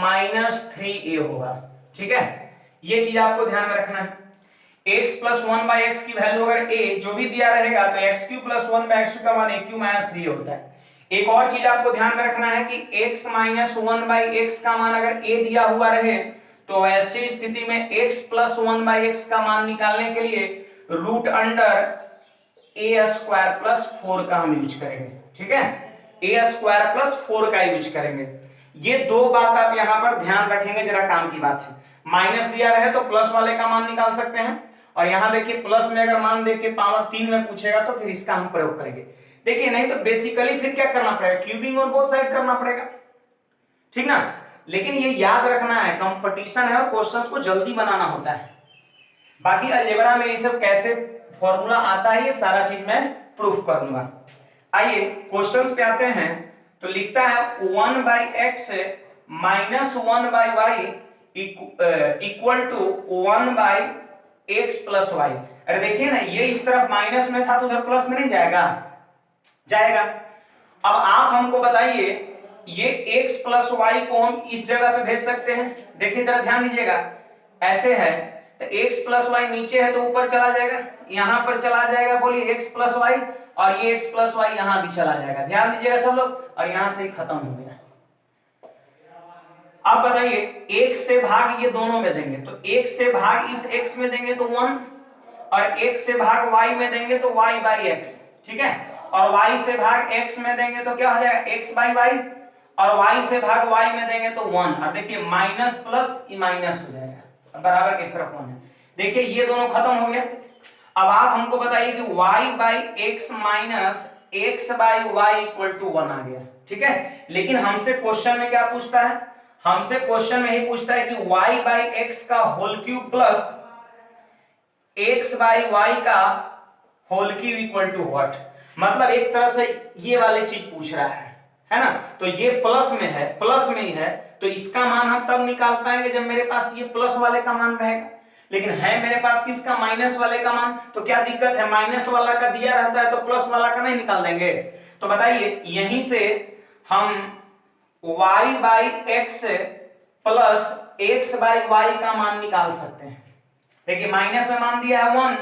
[SPEAKER 1] माइनस 3a होगा। ठीक है, ये चीज आपको ध्यान में रखना है। x प्लस 1/x की वैल्यू अगर a जो भी दिया रहेगा तो x³ प्लस 1/x³ का मान a³ माइनस 3 होता है। एक और चीज आपको ध्यान में रखना है कि x माइनस 1/x का मान अगर a दिया हुआ रहे तो ऐसी स्थिति में x प्लस 1/x का मान निकालने के लिए रूट अंडर a² प्लस 4 का हम यूज करेंगे। ठीक है, a² प्लस 4 का यूज करेंगे। ये दो बात आप यहां पर ध्यान रखेंगे, जरा काम की बात है। माइनस दिया रहे तो प्लस वाले का मान निकाल सकते हैं, और यहां देखिए प्लस में अगर मान देके पावर 3 में पूछेगा तो फिर इसका हम प्रयोग करेंगे। देखिए नहीं तो बेसिकली फिर क्या करना पड़ेगा, क्यूबिंग और बोथ साइड करना पड़ेगा। ठीक ना, लेकिन ये याद रखना है कंपटीशन है और क्वेश्चंस को जल्दी बनाना होता है। बाकी अलजेब्रा में ये सब कैसे फॉर्मूला आता है ये सारा चीज मैं प्रूफ करूंगा। आइए क्वेश्चंस पे आते हैं। तो लिखता है 1/x minus 1/y equal to 1/x plus y। अरे देखिए ना, ये इस तरफ माइनस में था तो उधर प्लस में नहीं जाएगा, जाएगा। अब आप हमको बताइए ये x प्लस y को हम इस जगह पे भेज सकते हैं। देखिए जरा ध्यान दीजिएगा, ऐसे है तो x प्लस वाई नीचे है तो ऊपर चला जाएगा, यहां पर चला जाएगा बोलिए x प्लस वाई, और ये x प्लस वाई यहां भी चला जाएगा। ध्यान दीजिएगा सब लोग, और यहां से ही खत्म हो गया। अब बताइए x से भाग ये दोनों में देंगे तो x से भाग इस x में देंगे तो 1, और x से भाग y में देंगे तो y/x। ठीक है, और y से भाग x में देंगे तो क्या हो जाएगा x बाई वाई, और y से भाग y में देंगे तो 1, और देखिए माइनस प्लस माइनस हो जाएगा, बराबर किस तरफ 1 है। देखिए ये दोनों खत्म हो गया। अब आप हमको बताइए कि y by x minus x by y equal to 1 आ गया, ठीक है। लेकिन हमसे क्वेश्चन में क्या पूछता है, हमसे क्वेश्चन में ही पूछता है कि y बाई एक्स का whole cube plus x by y का whole cube equal to what, मतलब एक तरह से ये वाली चीज पूछ रहा है ना। तो ये प्लस में है, प्लस में ही है, तो इसका मान हम तब निकाल पाएंगे जब मेरे पास ये प्लस वाले का मान रहेगा। लेकिन है मेरे पास किसका, माइनस वाले का मान, तो क्या दिक्कत है, माइनस वाला का दिया रहता है तो प्लस वाला का नहीं निकाल देंगे। तो बताइए यहीं से हम y by x plus x by y का मान निकाल सकते हैं। देखिए माइनस में मान दिया है 1,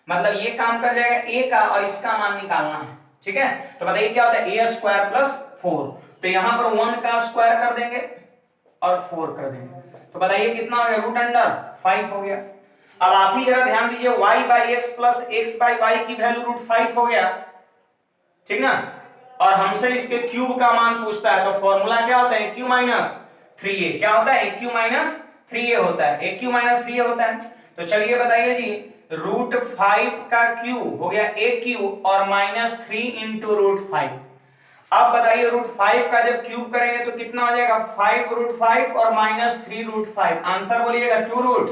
[SPEAKER 1] मतलब ये काम कर जाएगा a का और इसका मान निकालना है, ठीक है। तो बताइए क्या होता है a स्क्वायर प्लस 4, तो यहां पर 1 का स्क्वायर कर देंगे और 4 कर देंगे, तो बताइए कितना हो गया, रूट अंडर 5 हो गया। अब आप ही जरा ध्यान दीजिए y by x plus x by y की वैल्यू रूट 5 हो गया, ठीक ना। और हमसे इसके क्यूब का मान पूछता है, तो फॉर्मूला क्या होता है, aq माइनस 3a, क्या होता है aq माइनस 3a होता है, aq माइनस 3a होता है। तो चलिए बताइए जी, रूट 5 का क्यूब हो गया a क्यूब और माइनस 3 इंटू रूट 5। अब बताइए रूट 5 का जब क्यूब करेंगे तो कितना हो जाएगा, 5 रूट 5 और माइनस 3 रूट 5, आंसर बोलिएगा 2 रूट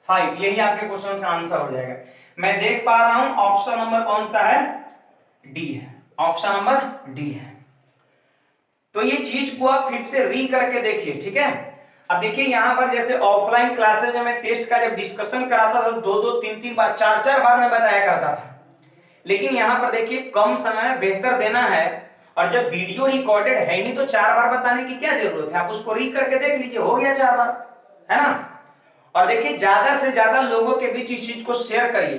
[SPEAKER 1] 5, यही आपके क्वेश्चन का आंसर हो जाएगा। मैं देख पा रहा हूं ऑप्शन नंबर कौन सा है, डी है, ऑप्शन नंबर डी है। तो ये चीज को आप फिर से री करके देखिए, ठीक है। अब देखिए यहां पर जैसे ऑफलाइन क्लासेस में मैं टेस्ट का जब डिस्कशन कराता था 2-2 3-3 बार 4-4 बार मैं बताया करता था, लेकिन यहां पर देखिए कम समय में बेहतर देना है, और जब वीडियो रिकॉर्डेड है नहीं तो 4 बार बताने की क्या जरूरत है, आप उसको री करके देख लीजिए, हो गया 4 बार, है ना। और देखिए ज्यादा से ज्यादा लोगों के बीच इस चीज को शेयर करिए,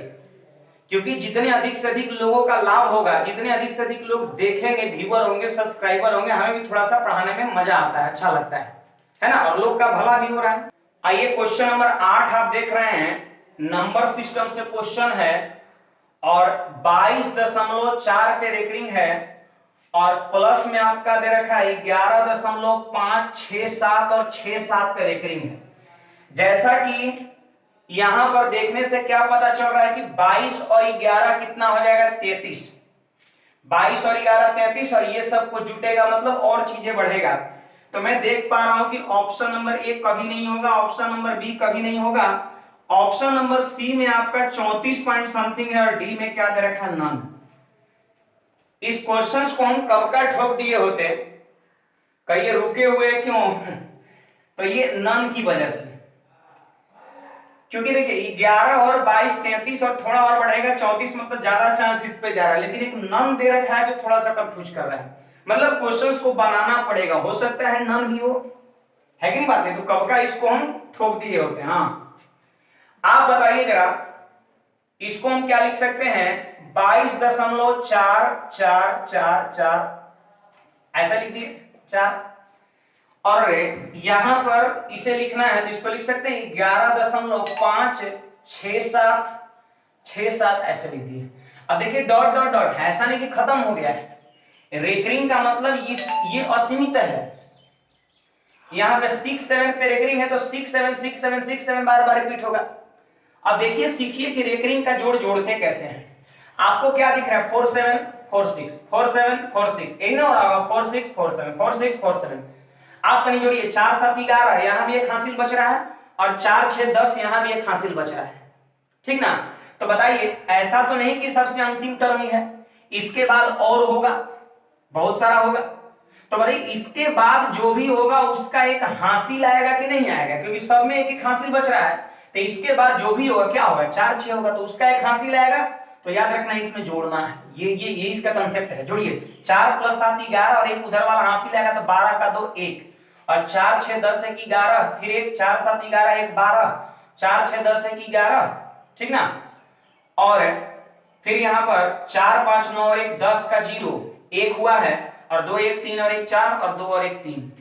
[SPEAKER 1] क्योंकि जितने अधिक से अधिक लोगों का लाभ होगा, जितने अधिक से अधिक लोग देखेंगे, व्यूअर होंगे, सब्सक्राइबर होंगे, हमें भी थोड़ा सा पढ़ाने में मजा आता है, अच्छा लगता है ना, और लोग का भला भी हो रहा है। आइए क्वेश्चन नंबर 8 आप देख रहे हैं, नंबर सिस्टम से क्वेश्चन है और 22.4 पे रेकरिंग है, और प्लस में आपका दे रखा है 11.567 और 67 पे रेकरिंग है। जैसा कि यहां पर देखने से क्या पता चल रहा है कि 22 और 11 कितना हो जाएगा, 33, 22 और 11 33, और ये सब कुछ जुटेगा मतलब और चीजें बढ़ेगा। तो मैं देख पा रहा हूं कि ऑप्शन नंबर ए कभी नहीं होगा, ऑप्शन नंबर बी कभी नहीं होगा, ऑप्शन नंबर सी में आपका 34 पॉइंट समथिंग है, और डी में क्या दे रखा है, नन। इस क्वेश्चंस को हम कब का ठोक दिए होते, कहिए रुके हुए क्यों, तो ये नन की वजह से, क्योंकि देखिए 11 और 22 33 और थोड़ा और बढ़ेगा 34, मतलब ज्यादा चांस इस पे जा रहा है, लेकिन एक नन दे रखा है जो थोड़ा सा कंफ्यूज कर रहा है, मतलब क्वेश्चंस को बनाना पड़ेगा, हो सकता है नन भी हो, है कि नहीं बात है, तो कब का इसको हम ठोक दिए होते हैं। हाँ आप बताइए जरा, इसको हम क्या लिख सकते हैं, 22.444 ऐसा लिख दिए 4, और यहां पर इसे लिखना है तो इसको लिख सकते हैं 11.567 ऐसे लिख दिए। अब देखिए डॉट डॉट डॉट, ऐसा नहीं कि खत्म हो गया है, रेकरिंग का मतलब ये असीमित है, यहां पे 6 7 पे रेकरिंग है तो 6 7 6 7 6 7 बार बार रिपीट होगा। अब देखिए सीखिए कि रेकरिंग का जोड़ जोड़ते कैसे हैं। आपको क्या दिख रहा है, 4 7 4 6 4 7 4 6, यही ना हो रहा होगा, 4 6 4 7 4 6 4 7। आप कहीं जोड़िए, 4 7 11, यहां भी एक हासिल बच रहा है, और 4 6 10 यहां भी एक हासिल बच रहा है, ठीक ना। तो बताइए ऐसा तो नहीं कि सबसे अंतिम टर्म ही है, इसके बाद और होगा, बहुत सारा होगा, तो बताइए इसके बाद जो भी होगा उसका एक हासिल आएगा कि नहीं आएगा, क्योंकि सब में एक एक हासिल बच रहा है, तो इसके बाद जो भी होगा क्या होगा, 4 6 होगा, तो उसका एक हासिल आएगा। तो याद रखना इसमें जोड़ना है, ये इसका कंसेप्ट है, जोड़िए 4 + 7 11, और एक उधर वाला हासिल आएगा तो 12 का 2 1, और 4 6 10 1 11, फिर एक 4 7 11 1 12, 4 6 10 1 11, ठीक ना। और फिर यहां पर 4 5 9 और 1 10 का 0 1 हुआ है, और 2 1 3 और 1 4, और 2 और 1 3,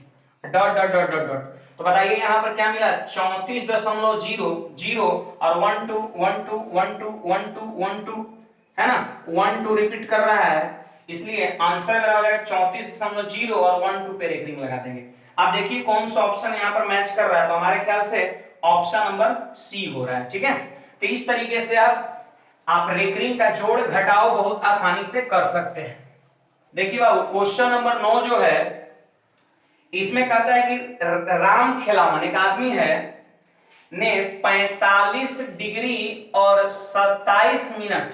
[SPEAKER 1] dot dot dot dot dot. तो बताइए यहां पर क्या मिला, 34.0 0 और 1 2 1 2 1 2 1 2 1 2 1 2, है ना, 1 2 रिपीट कर रहा है, इसलिए आंसर मेरा हो जाएगा 34.0 और 1 2 पे रेकरिंग लगा देंगे। आप देखिए कौन सा ऑप्शन यहाँ पर मैच कर रहा है, तो हमारे ख्याल से ऑप्शन नंबर सी हो रहा है। ठीक है, तो इस तरीके से आप रेकरिंग का जोड़ घटाव बहुत आसानी से कर सकते हैं। देखिए बाबू क्वेश्चन नंबर 9 जो है इसमें कहता है कि राम खेलावन एक आदमी है ने 45 डिग्री और 27 मिनट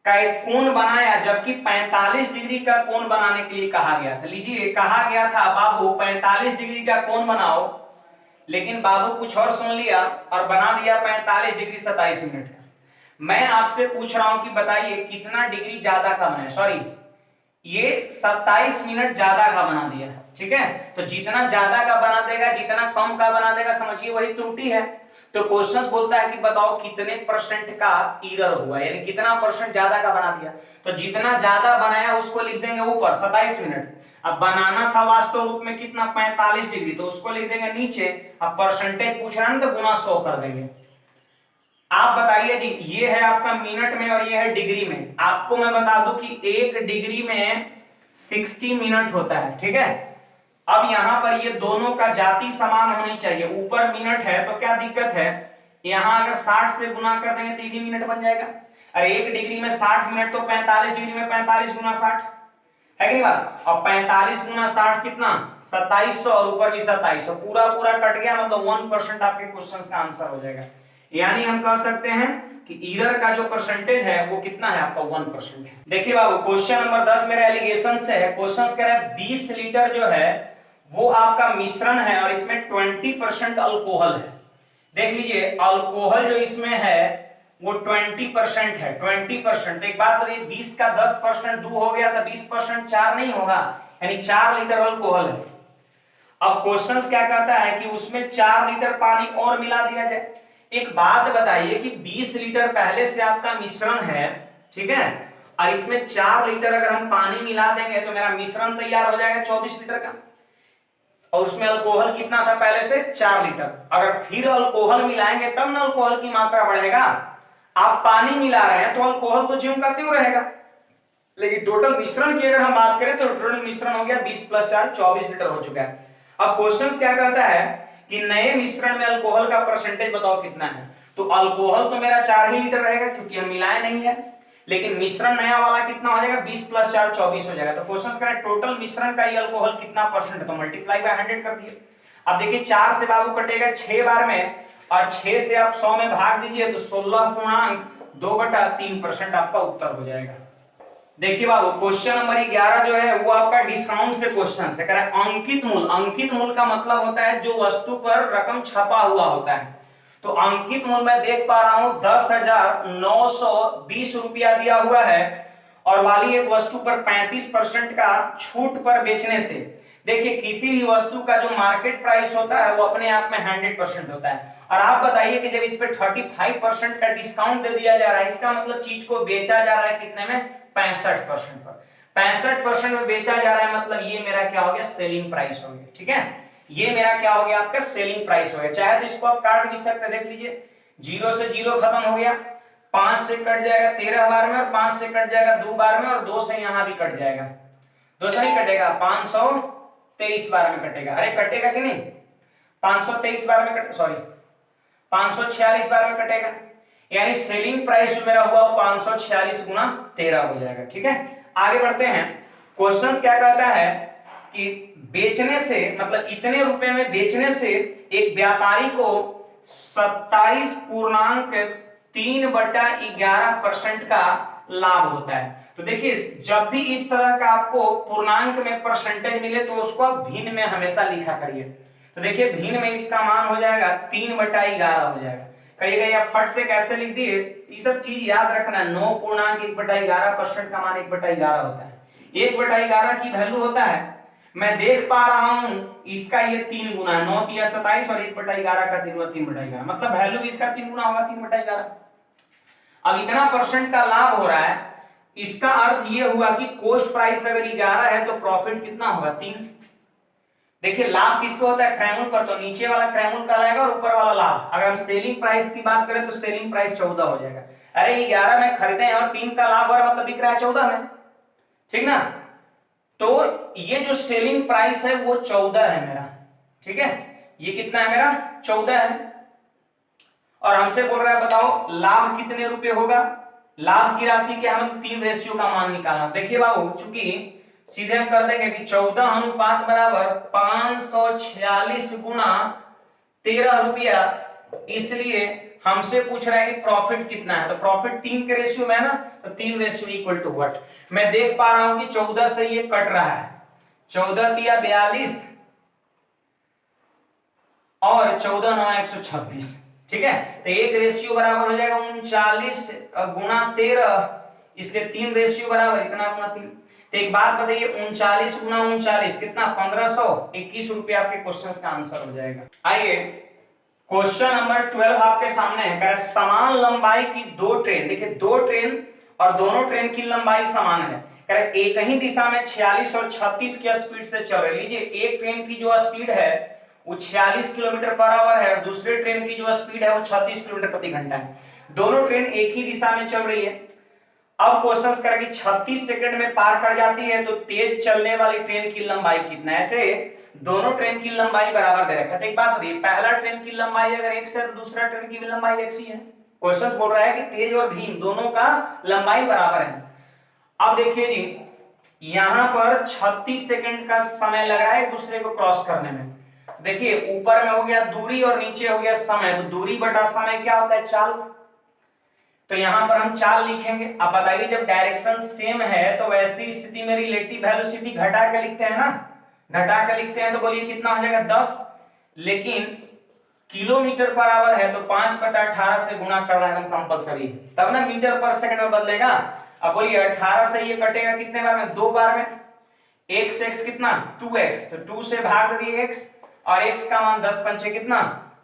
[SPEAKER 1] का एक कोण बनाया, जबकि 45 डिग्री का कोण बनाने के लिए कहा गया था। लीजिए कहा गया था बाबू 45 डिग्री का कोण बनाओ, लेकिन बाबू कुछ और सुन लिया और बना दिया 45 डिग्री 27 मिनट का। मैं आपसे पूछ रहा हूं कि बताइए कितना डिग्री ज्यादा का बना, सॉरी ये 27 मिनट ज्यादा का बना दिया। ठीक है, तो जितना ज्यादा का बना देगा जितना कम का बना देगा समझिए वही त्रुटि है। तो क्वेश्चन बोलता है कि बताओ कितने परसेंट का एरर हुआ, यानी कितना परसेंट ज्यादा का बना दिया। तो जितना ज्यादा बनाया उसको लिख देंगे ऊपर 27 मिनट, अब बनाना था वास्तव रूप में कितना 45 डिग्री, तो उसको लिख देंगे नीचे। अब परसेंटेज पूछ रहा है ना तो गुना 100 कर देंगे। आप बताइए जी, ये है आपका मिनट में और ये है डिग्री में। आपको मैं बता दूं कि 1 डिग्री में 60 मिनट होता है। ठीक है, अब यहां पर ये दोनों का जाति समान होनी चाहिए, ऊपर मिनट है तो क्या दिक्कत है, यहां अगर 60 से गुना कर देंगे तो ये भी मिनट बन जाएगा। अरे 1 डिग्री में 60 मिनट तो 45 डिग्री में 45 गुना 60 है कि नहीं बात। अब 45 गुना 60 कितना 2700 और ऊपर भी 2700, पूरा पूरा कट गया, मतलब 1% आपके क्वेश्चन का आंसर हो जाएगा। यानी हम कह सकते हैं कि एरर का जो परसेंटेज है वो कितना है आपका 1% है। देखिए बाबू क्वेश्चन नंबर 10 मेरा एलिगेशन से है। क्वेश्चन कह रहा है 20 लीटर जो है वो आपका मिश्रण है और इसमें 20% अल्कोहल है। देख लीजिए अल्कोहल जो इसमें है वो 20% है, 20%। एक बात बताइए 20 का 10% 2 हो गया तो 20% 4 नहीं होगा, यानी 4 लीटर अल्कोहल है। अब क्वेश्चंस क्या कहता है कि उसमें 4 लीटर पानी और मिला दिया जाए। एक बात बताइए कि 20 लीटर पहले से आपका मिश्रण है, ठीक है, और इसमें 4 लीटर अगर हम पानी मिला देंगे तो मेरा मिश्रण तैयार हो जाएगा 24 लीटर का, और उसमें अल्कोहल कितना था पहले से 4 लीटर। अगर फिर अल्कोहल मिलाएंगे तब ना अल्कोहल की मात्रा बढ़ेगा। आप पानी मिला रहे हैं तो अल्कोहल तो ज्यों का त्यों रहेगा, लेकिन टोटल मिश्रण की अगर हम बात करें तो टोटल मिश्रण हो गया 20 + 4 24 लीटर हो चुका है। अब क्वेश्चन क्या कहता है कि नए मिश्रण में अल्कोहल का परसेंटेज बताओ कितना है। तो अल्कोहल तो मेरा 4 ही लीटर रहेगा क्योंकि हम मिलाए नहीं है, लेकिन मिश्रण नया वाला कितना हो जाएगा 20 + 4 24 हो जाएगा। तो क्वेश्चन कह रहा है टोटल मिश्रण का ये अल्कोहल कितना परसेंट, तो मल्टीप्लाई बाय 100 कर दिए। अब देखिए 4 से बाबू कटेगा 6 बार में, और 6 से आप 100 में भाग दीजिए तो 16.2/3% आपका उत्तर हो जाएगा। देखिए बाबू क्वेश्चन नंबर 11 जो है वो आपका डिस्काउंट से क्वेश्चन है। कह रहा है अंकित मूल। अंकित मूल का मतलब होता है जो वस्तु पर रकम छपा हुआ होता है। तो अंकित मूल में देख पा रहा हूं 10,920 रुपया दिया हुआ है, और वाली एक वस्तु पर 35% का छूट पर बेचने से। देखिए किसी भी वस्तु का जो मार्केट प्राइस होता है वो अपने आप में 100% होता है, और आप बताइए कि जब इस पे 35% का डिस्काउंट दे दिया जा रहा है, इसका मतलब चीज को बेचा जा रहा है कितने में 65% पर। 65% में बेचा जा रहा है, मतलब ये मेरा क्या हो गया सेलिंग प्राइस हो गया। ठीक है, ये मेरा क्या हो गया आपका सेलिंग प्राइस हो गया। चाहे तो इसको आप काट भी सकते हैं, देख लीजिए 0 से 0 खत्म हो गया, 5 से कट जाएगा 13 बार में, और 5 से कट जाएगा 2 बार में, और 2 से यहां भी कट जाएगा, 2 से नहीं कटेगा 523 बार में कटेगा। अरे कटेगा कि नहीं, 523 बार में कट, सॉरी 546 बार में कटेगा, यानी सेलिंग प्राइस जो मेरा हुआ वो 546 गुना 13 हो जाएगा। ठीक है, आगे बढ़ते हैं। क्वेश्चन क्या कहता है कि बेचने से, मतलब इतने रुपए में बेचने से एक व्यापारी को 27.3/11% का लाभ होता है। तो देखिए जब भी इस तरह का आपको पूर्णांक में परसेंटेज मिले तो उसको आप भिन्न में हमेशा लिखा करिए। तो देखिए भिन्न में इसका मान हो जाएगा 3/11 हो जाएगा। कहिएगा आप फट से कैसे लिख दिए, ये सब चीज याद रखना। 9.1/11% का मान 1/11 होता है। 1/11 की वैल्यू होता है, मैं देख पा रहा हूं इसका ये 3 गुना है, 9 × 27 और 1/11 का 3 गुना 3/11, मतलब वैल्यू भी इसका 3 गुना होगा 3/11। अब इतना परसेंट का लाभ हो रहा है, इसका अर्थ ये हुआ कि कॉस्ट प्राइस अगर 11 है तो प्रॉफिट कितना होगा 3। देखिए लाभ किस पे होता है क्रैमुल पर, तो नीचे वाला क्रैमुल कहलाएगा और ऊपर वाला लाभ। अगर हम सेलिंग प्राइस की बात करें तो सेलिंग प्राइस 14 हो जाएगा। अरे 11 में खरीदे और 3 का लाभ हो रहा मतलब बिक रहा है 14 में, ठीक ना। तो ये जो सेलिंग प्राइस है वो 14 है मेरा, ठीक है, ये कितना है मेरा 14 है। और हमसे बोल रहा है बताओ लाभ कितने रुपए होगा, लाभ की राशि के हम 3 रेशियो का मान निकालना। देखिए बाबू, चूंकि सीधे हम कर देंगे कि 14 अनुपात बराबर 546 गुना 13 रुपया, इसलिए हमसे पूछ रहा है कि प्रॉफिट कितना है। तो प्रॉफिट 3 के रेशियो में है ना, तो 3 रेशियो इक्वल टू व्हाट, मैं देख पा रहा हूं कि 14 से ये कट रहा है, 14 तिया 42 और 14 9 126, ठीक है। तो एक रेशियो बराबर हो जाएगा 39 गुना 13, इसलिए 3 रेशियो बराबर इतना गुना 3। तो एक बात बताइए, 39 गुना 39 कितना, 1521 रुपया आपके क्वेश्चन का आंसर हो जाएगा। आइए क्वेश्चन नंबर 12 आपके सामने है, कह रहा है समान लंबाई की 2 ट्रेन, देखिए 2 ट्रेन और दोनों ट्रेन की लंबाई समान है, कह रहा है एक ही दिशा में 46 और 36 की स्पीड से चल रही। लीजिए एक ट्रेन की जो स्पीड है वो 46 किलोमीटर पर आवर है और दूसरे ट्रेन की जो स्पीड है वो 36 किलोमीटर प्रति घंटा है, दोनों ट्रेन एक ही दिशा में चल रही है। अब क्वेश्चन करें कि 36 सेकंड में पार कर जाती है तो तेज चलने वाली ट्रेन की लंबाई कितना है। ऐसे दोनों ट्रेन की लंबाई बराबर दे रखा है। तो एक बात बताइए, पहला ट्रेन की लंबाई अगर एक से, तो दूसरा ट्रेन की भी लंबाई एक सी है। क्वेश्चन बोल रहा है कि तेज और धीम दोनों का लंबाई बराबर है। अब देखिए जी, यहां पर 36 सेकंड का समय लग रहा है एक दूसरे को क्रॉस करने में। देखिए ऊपर में हो गया दूरी और नीचे हो गया समय, तो दूरी बटा समय क्या होता है, चाल। तो यहां पर हम चाल लिखेंगे। अब बताइए जब डायरेक्शन सेम है तो वैसी स्थिति में रिलेटिव वेलोसिटी घटा के लिखते हैं ना, घटा के लिखते हैं, तो बोलिए कितना हो जाएगा 10, लेकिन किलोमीटर पर आवर है तो 5/18 से गुणा करना एकदम कंपलसरी, तब ना मीटर पर सेकंड में बदलेगा। अब बोलिए 18 से ये कटेगा कितने बार में, 2 बार में, x x कितना 2x, तो 2 से भाग दिए x और x का मान 10 पंचे कितना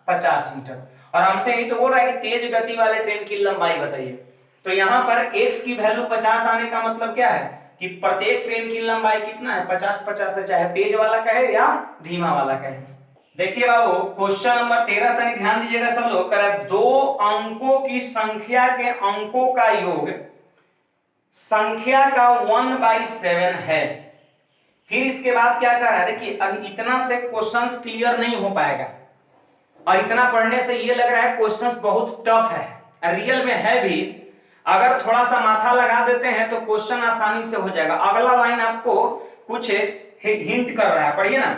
[SPEAKER 1] 50 मीटर। और हमसे यही तो बोल रहा है कि तेज गति वाले ट्रेन की लंबाई बताइए। तो यहां पर x की वैल्यू 50 आने का मतलब क्या है कि प्रत्येक ट्रेन की लंबाई कितना है 50-50 है, चाहे तेज वाला कहे या धीमा वाला कहे। देखिए बाबू क्वेश्चन नंबर 13 तक ध्यान दीजिएगा सब लोग, कह रहा है 2 अंकों की संख्या के अंकों का योग संख्या का 1/7 है। फिर इसके बाद क्या कर रहा है, देखिए अब इतना से क्वेश्चंस क्लियर नहीं हो पाएगा और इतना पढ़ने से ये लग रहा है क्वेश्चंस बहुत टफ है, रियल में है भी। अगर थोड़ा सा माथा लगा देते हैं तो क्वेश्चन आसानी से हो जाएगा। अगला लाइन आपको कुछ हिंट कर रहा है, पढ़िए ना,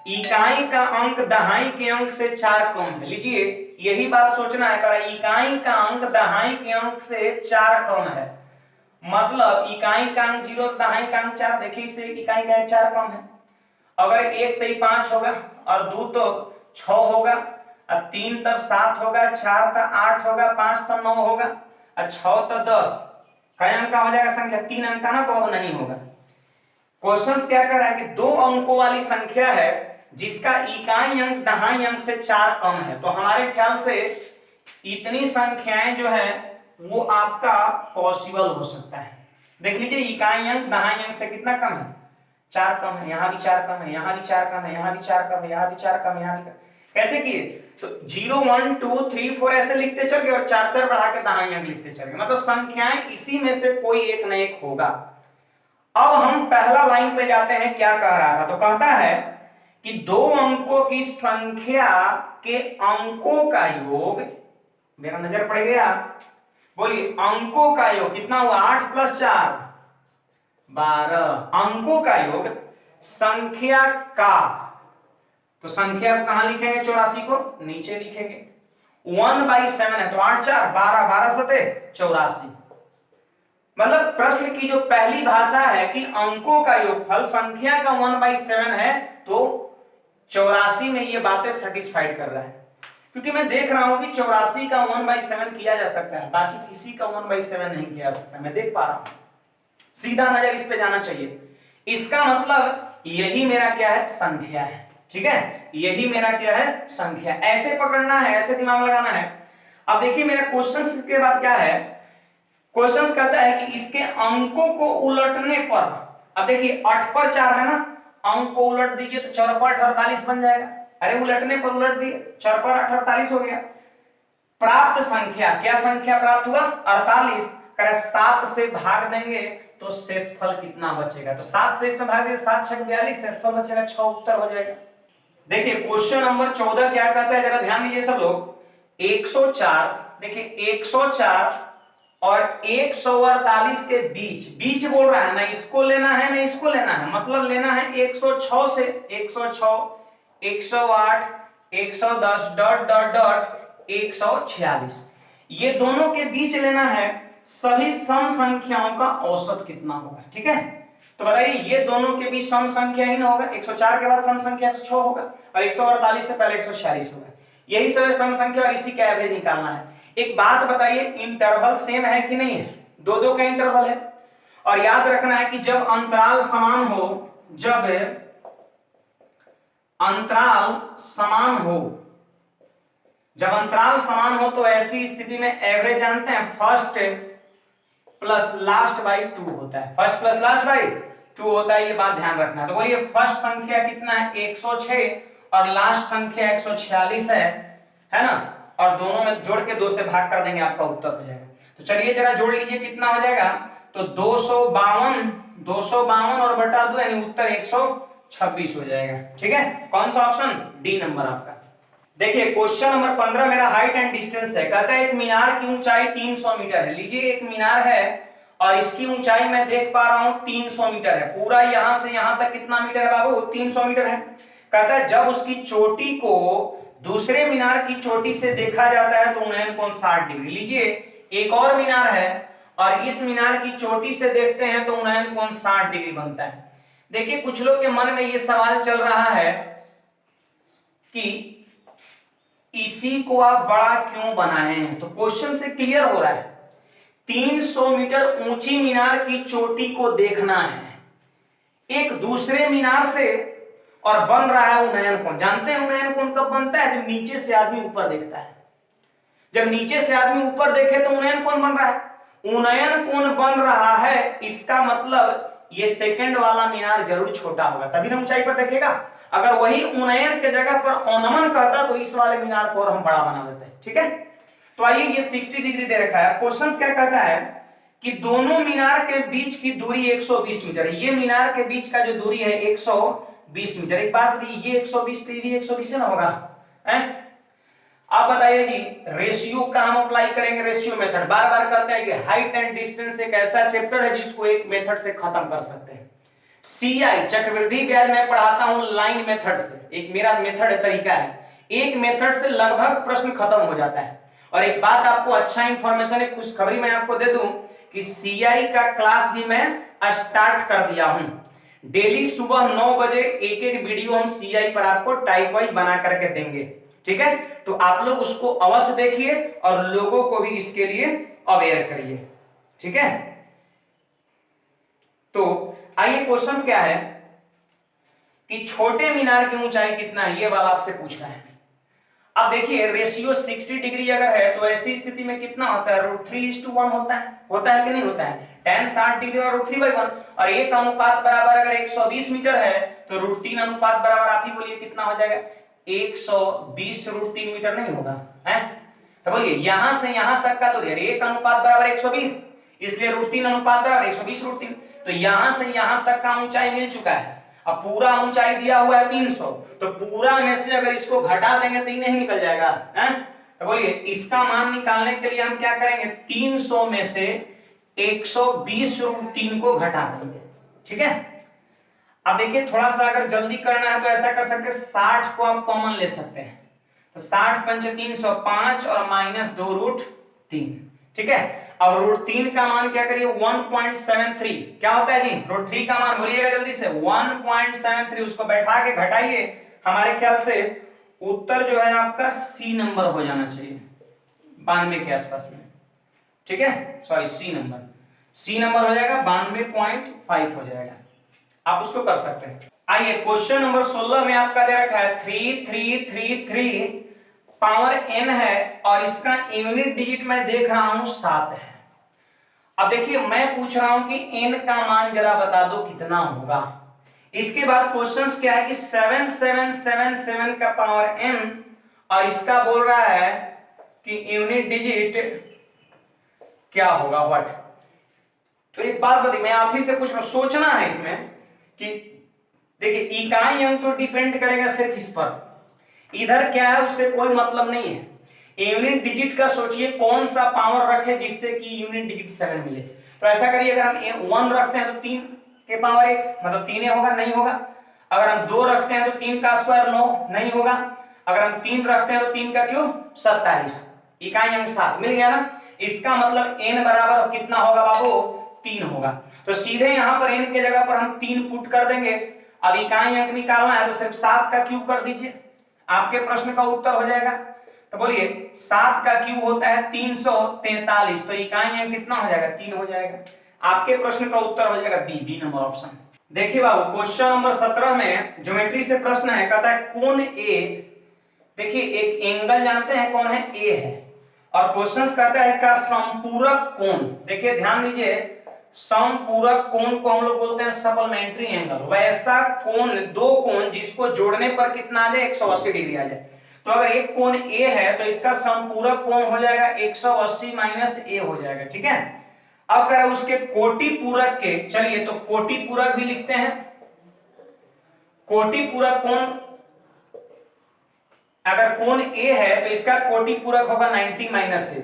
[SPEAKER 1] इकाई का अंक दहाई के अंक से 4 कम है। लीजिए यही बात सोचना है, कर इकाई का अंक दहाई के अंक से 4 कम है, मतलब इकाई का अंक 0, दहाई का अंक 4। देखिए इससे इकाई का अंक 4 कम है। अगर 1 तो 5 होगा और 2 तो 6 होगा और 3 तब 7 होगा, 4 तो 8 होगा, 5 तो 9 होगा और 6 तो 10। कई अंक का हो जाएगा संख्या, 3 अंक का ना, तो अब नहीं होगा। क्वेश्चन क्या कर रहा है कि 2 अंकों वाली संख्या है जिसका इकाई अंक दहाई अंक से 4 कम है। तो हमारे ख्याल से इतनी संख्याएं जो है वो आपका पॉसिबल हो सकता है। देख लीजिए इकाई अंक दहाई अंक से कितना कम है, 4 कम है, यहां भी 4 कम है, यहां भी 4 कम है, यहां भी 4 कम है, यहां भी 4 कम है, यहां भी कैसे किए, तो 0 1 2 3 4 ऐसे लिखते चल गए और 4 बढ़ा के दहाई अंक लिखते चल गए, मतलब संख्याएं इसी में से कोई एक न एक होगा। अब हम पहला लाइन पे जाते हैं, क्या कह रहा था, तो कहता है कि 2 अंकों की संख्या के अंकों का योग, मेरा नजर पड़ गया, बोलिए अंकों का योग कितना हुआ, 8 + 4 12, अंकों का योग संख्या का, तो संख्या को कहां लिखेंगे, 84 को नीचे लिखेंगे, 1/7 है तो 8 4 12, 12 7 84। मतलब प्रश्न की जो पहली भाषा है कि अंकों का योगफल संख्या का 1/7 है, तो 84 में ये बातें सेटिस्फाइड कर रहा है। क्योंकि मैं देख रहा हूं कि 84 का 1/7 किया जा सकता है, बाकी किसी का 1/7 नहीं किया जा सकता, मैं देख पा रहा हूं, सीधा नजर इस पे जाना चाहिए। इसका मतलब यही मेरा क्या है, संख्या है, ठीक है, यही मेरा क्या है, संख्या। ऐसे पकड़ना है, ऐसे दिमाग लगाना है। अब देखिए मेरा क्वेश्चन के बाद क्या है, क्वेश्चन कहता है कि इसके अंकों को उलटने पर, अब देखिए 8 पर 4 है ना, अंक को उलट दीजिए तो 4 पर 8 48 बन जाएगा। अरे उलटने पर उलट दिए, 4 पर 8 48 हो गया। प्राप्त संख्या, क्या संख्या प्राप्त हुआ 48, कह 7 से भाग देंगे तो शेषफल कितना बचेगा, तो 7 से इसमें भाग देंगे, 7 6 42, शेषफल बचेगा 6, उत्तर हो जाएगा। देखिए क्वेश्चन नंबर 14 क्या कहता है, जरा ध्यान दीजिए सब लोग। 104, देखिए 104 और 148 के बीच, बीच बोल रहा है ना, इसको लेना है ना इसको लेना है, मतलब लेना है 106 से 106, 108, 110 डॉट डॉट डॉट 146, ये दोनों के बीच लेना है सभी सम संख्याओं का औसत कितना होगा। ठीक है, तो बताइए ये दोनों के बीच सम संख्या ही ना होगा, 104 के बाद सम संख्या 106 होगा और 148 से पहले 146 होगा, यही सब सम संख्या और इसी का एवरेज निकालना है। एक बात बताइए, इंटरवल सेम है कि नहीं है, दो दो का इंटरवल है, और याद रखना है कि जब अंतराल समान हो, जब अंतराल समान हो, जब अंतराल समान हो तो ऐसी स्थिति में एवरेज जानते हैं फर्स्ट प्लस लास्ट बाई 2 होता है, फर्स्ट प्लस लास्ट बाई 2 होता है, ये बात ध्यान रखना है। तो बोलिए फर्स्ट संख्या कितना है 106 और लास्ट संख्या 146 है ना, और दोनों में जोड़ के 2 से भाग कर देंगे, आपका उत्तर हो जाएगा। तो चलिए जरा जोड़ लीजिए कितना हो जाएगा, तो 252 और बटा 2 यानी उत्तर 126 हो जाएगा। ठीक है, कौन सा ऑप्शन, डी नंबर आपका। देखिए क्वेश्चन नंबर 15 मेरा हाइट एंड डिस्टेंस है, कहता है एक मीनार की ऊंचाई 300 मीटर है। लीजिए एक मीनार है और इसकी ऊंचाई मैं देख पा रहा हूं 300 मीटर है, पूरा यहां से यहां तक कितना मीटर है बाबू, 300 मीटर है। कहता है जब उसकी चोटी को दूसरे मीनार की चोटी से देखा जाता है तो उन्नयन कोण 60 डिग्री। लीजिए एक और मीनार है और इस मीनार की चोटी से देखते हैं तो उन्नयन कोण 60 डिग्री बनता है। देखिए कुछ लोग के मन में यह सवाल चल रहा है कि इसी को आप बड़ा क्यों बनाए हैं, तो क्वेश्चन से क्लियर हो रहा है 300 मीटर ऊंची मीनार की चोटी को देखना है एक दूसरे मीनार से और बन रहा है उन्नयन कोण। जानते हैं उन्नयन कोण कब बनता है, जब नीचे से आदमी ऊपर देखता है, जब नीचे से आदमी ऊपर देखे तो उन्नयन कोण बन रहा है। उन्नयन कोण बन रहा है इसका मतलब ये सेकंड वाला मीनार जरूर छोटा होगा, तभी ना ऊंचाई पर देखेगा। अगर वही उन्नयन के जगह पर अवनमन कहता तो इस वाले मीनार को और हम बड़ा बना देते हैं। ठीक है, तो आइए ये 60 डिग्री दे रखा है। क्वेश्चन क्या कहता है कि दोनों मीनार के बीच की दूरी 120 मीटर है। ये मीनार के बीच का जो दूरी है 120 मीटर। एक बात बताइए ये 120 तो ये 120 ना होगा, आप बताइए जी, रेशियो का हम अप्लाई करेंगे, रेशियो मेथड। बार बार कहते हैं कि हाइट एंड डिस्टेंस एक ऐसा चैप्टर है जिसको एक मेथड से खत्म कर सकते हैं। सीआई चक्रवृद्धि ब्याज मैं पढ़ाता हूं लाइन मेथड से, एक मेरा मेथड है, तरीका है, एक मेथड से लगभग प्रश्न खत्म हो जाता है। और एक बात आपको अच्छा इंफॉर्मेशन, एक खुशखबरी मैं आपको दे दूं कि सीआई का क्लास भी मैं स्टार्ट कर दिया हूं। डेली सुबह 9 बजे एक एक वीडियो हम सीआई पर आपको टाइप वाइज बना करके देंगे। ठीक है, तो आप लोग उसको अवश्य देखिए और लोगों को भी इसके लिए अवेयर करिए। ठीक है, तो आइए क्वेश्चन क्या है कि छोटे मीनार की ऊंचाई कितना है, ये वाला आपसे पूछ रहा है। अब देखिए रेशियो 60 डिग्री अगर है तो ऐसी स्थिति में कितना होता है, √3:1 होता है कि नहीं होता है। tan 60 डिग्री और √3/1 और एक अनुपात बराबर अगर 120 मीटर है तो √3 अनुपात बराबर आप ही बोलिए कितना हो जाएगा, 120 √3 मीटर नहीं होगा है। तो बोलिए यहां से यहां तक का तो एक अनुपात बराबर 120, इसलिए √3 अनुपात बराबर 120 √3। तो यहां से यहां तक का ऊंचाई मिल चुका है। अब पूरा ऊंचाई दिया हुआ है 300, तो पूरा में से अगर इसको घटा देंगे तो नहीं निकल जाएगा है। तो बोलिए इसका मान निकालने के लिए हम क्या करेंगे, 300 में से 120 √3 को घटा देंगे। ठीक है, अब देखिए थोड़ा सा अगर जल्दी करना है तो ऐसा कर सकते हैं, 60 को आप कॉमन ले सकते हैं, तो 60 पंच 305 और -2 √3। ठीक है, अब √3 का मान क्या करिए 1.73, क्या होता है जी √3 का मान बोलिएगा जल्दी से 1.73, उसको बैठा के घटाइए, हमारे ख्याल से उत्तर जो है आपका सी नंबर हो जाना चाहिए, 92 के आसपास में। ठीक है, सॉरी सी नंबर हो जाएगा 92.5 हो जाएगा, आप उसको कर सकते हैं। आइए क्वेश्चन नंबर 16 में आपका दे रखा है 3333 पावर n है और इसका यूनिट डिजिट मैं देख रहा हूं 7 है। अब देखिए मैं पूछ रहा हूं कि n का मान जरा बता दो कितना होगा। इसके बाद क्वेश्चंस क्या है कि 7777 का पावर n और इसका बोल रहा है कि यूनिट डिजिट क्या होगा, व्हाट। तो एक बात बताइए, मैं आप ही से पूछ रहा हूं, सोचना है इसमें कि देखिए इकाई अंक तो डिपेंड करेगा सिर्फ इस पर, इधर क्या है उससे कोई मतलब नहीं है। यूनिट डिजिट का सोचिए कौन सा पावर रखे जिससे कि यूनिट डिजिट 7 मिले। तो ऐसा करिए, अगर हम 1 रखते हैं तो 3 के पावर 1 मतलब 3 होगा, नहीं होगा। अगर हम 2 रखते हैं तो 3 का स्क्वायर 9 नहीं होगा। अगर हम 3 रखते हैं तो 3 का क्यूब 27, इकाई अंक 7 मिल गया ना। इसका मतलब n बराबर कितना होगा बाबू, 3 होगा। तो सीधे यहां पर n के जगह पर हम 3 पुट कर देंगे। अब इकाई अंक निकालना है तो सिर्फ 7 का क्यूब कर दीजिए, आपके प्रश्न का उत्तर हो जाएगा। तो बोलिए 7 का क्यूब होता है 343, तो इकाई अंक कितना हो जाएगा, 3 हो जाएगा। आपके प्रश्न का उत्तर हो जाएगा बी नंबर ऑप्शन। देखिए बाबू क्वेश्चन नंबर 17 में ज्योमेट्री से प्रश्न है, कहता है कोण ए, देखिए एक एंगल जानते हैं कौन है, ए है, और क्वेश्चन कहता है का समपूरक कोण। देखिए ध्यान दीजिए, समपूरक कोण को हम लोग बोलते हैं सप्लीमेंट्री एंगल, वैसा कोण, दो कोण जिसको जोड़ने पर कितना आ जाए, 180 डिग्री आ जाए। तो अगर एक कोण ए है तो इसका समपूरक कोण हो जाएगा 180 माइनस ए हो जाएगा, ठीक है। अब कह उसके कोटि पूरक के, चलिए तो कोटि पूरक भी लिखते हैं। कोटि पूरक कोण, अगर कोण ए है तो इसका कोटि पूरक होगा 90 माइनस ए।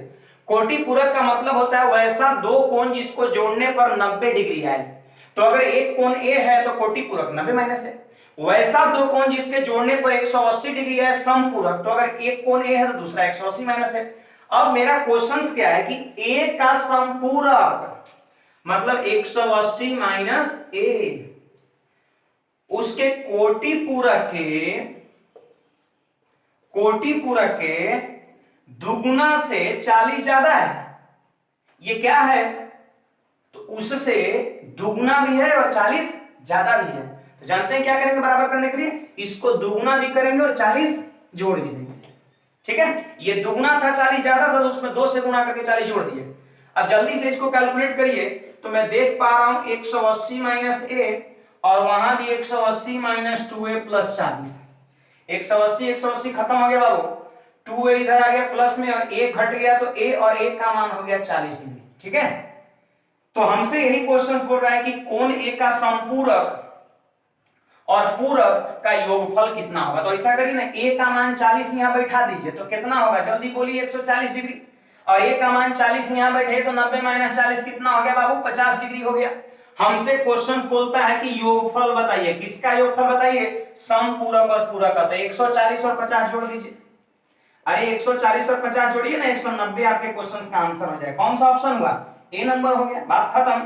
[SPEAKER 1] कोटि पूरक का मतलब होता है वैसा दो कोण जिसको जोड़ने पर 90 डिग्री आए। तो अगर एक कोण ए है तो कोटि पूरक 90 माइनस ए, वैसा दो कोण जिसके जोड़ने पर 180 डिग्री है समपूरक। तो अगर एक कोण ए है तो दूसरा 180 माइनस ए। अब मेरा क्वेश्चन क्या है कि ए का समपूरक मतलब 180 माइनस ए, उसके कोटि पूरक के दुगुना से 40 ज्यादा है, ये क्या है, तो उससे दुगुना भी है और 40 ज्यादा भी है। तो जानते हैं क्या करेंगे बराबर करने के लिए, इसको दुगुना भी करेंगे और 40 जोड़ भी देंगे, ठीक है। ये दुगुना था 40 ज्यादा था तो उसमें 2 से गुना करके 40 जोड़ दिए। अब जल्दी से इसको कैलकुलेट करिए तो मैं देख पा रहा हूं 180 माइनस ए और वहां भी 180 माइनस 2a प्लस 40। 180 खत्म हो गया बाबू, 2a इधर आ गया प्लस में और a घट गया, तो a और a का मान हो गया 40 डिग्री, ठीक है। तो हमसे यही क्वेश्चन बोल रहा है कि कोण a का समपूरक और पूरक का योगफल कितना होगा। तो ऐसा करिए ना, a का मान 40 यहां बैठा दीजिए तो कितना होगा, जल्दी बोलिए, 140 डिग्री, और a का मान 40 यहां बैठे तो 90 माइनस 40 कितना हो गया बाबू, 50 डिग्री हो गया। हमसे क्वेश्चन बोलता है कि योगफल बताइए, किसका योगफल बताइए, समपूरक और पूरक का। तो 140 और 50 जोड़ दीजिए, अरे 140 और 50 जोड़िए ना, 190 आपके क्वेश्चन का आंसर हो जाए। कौन सा ऑप्शन हुआ, ए नंबर हो गया, बात खत्म।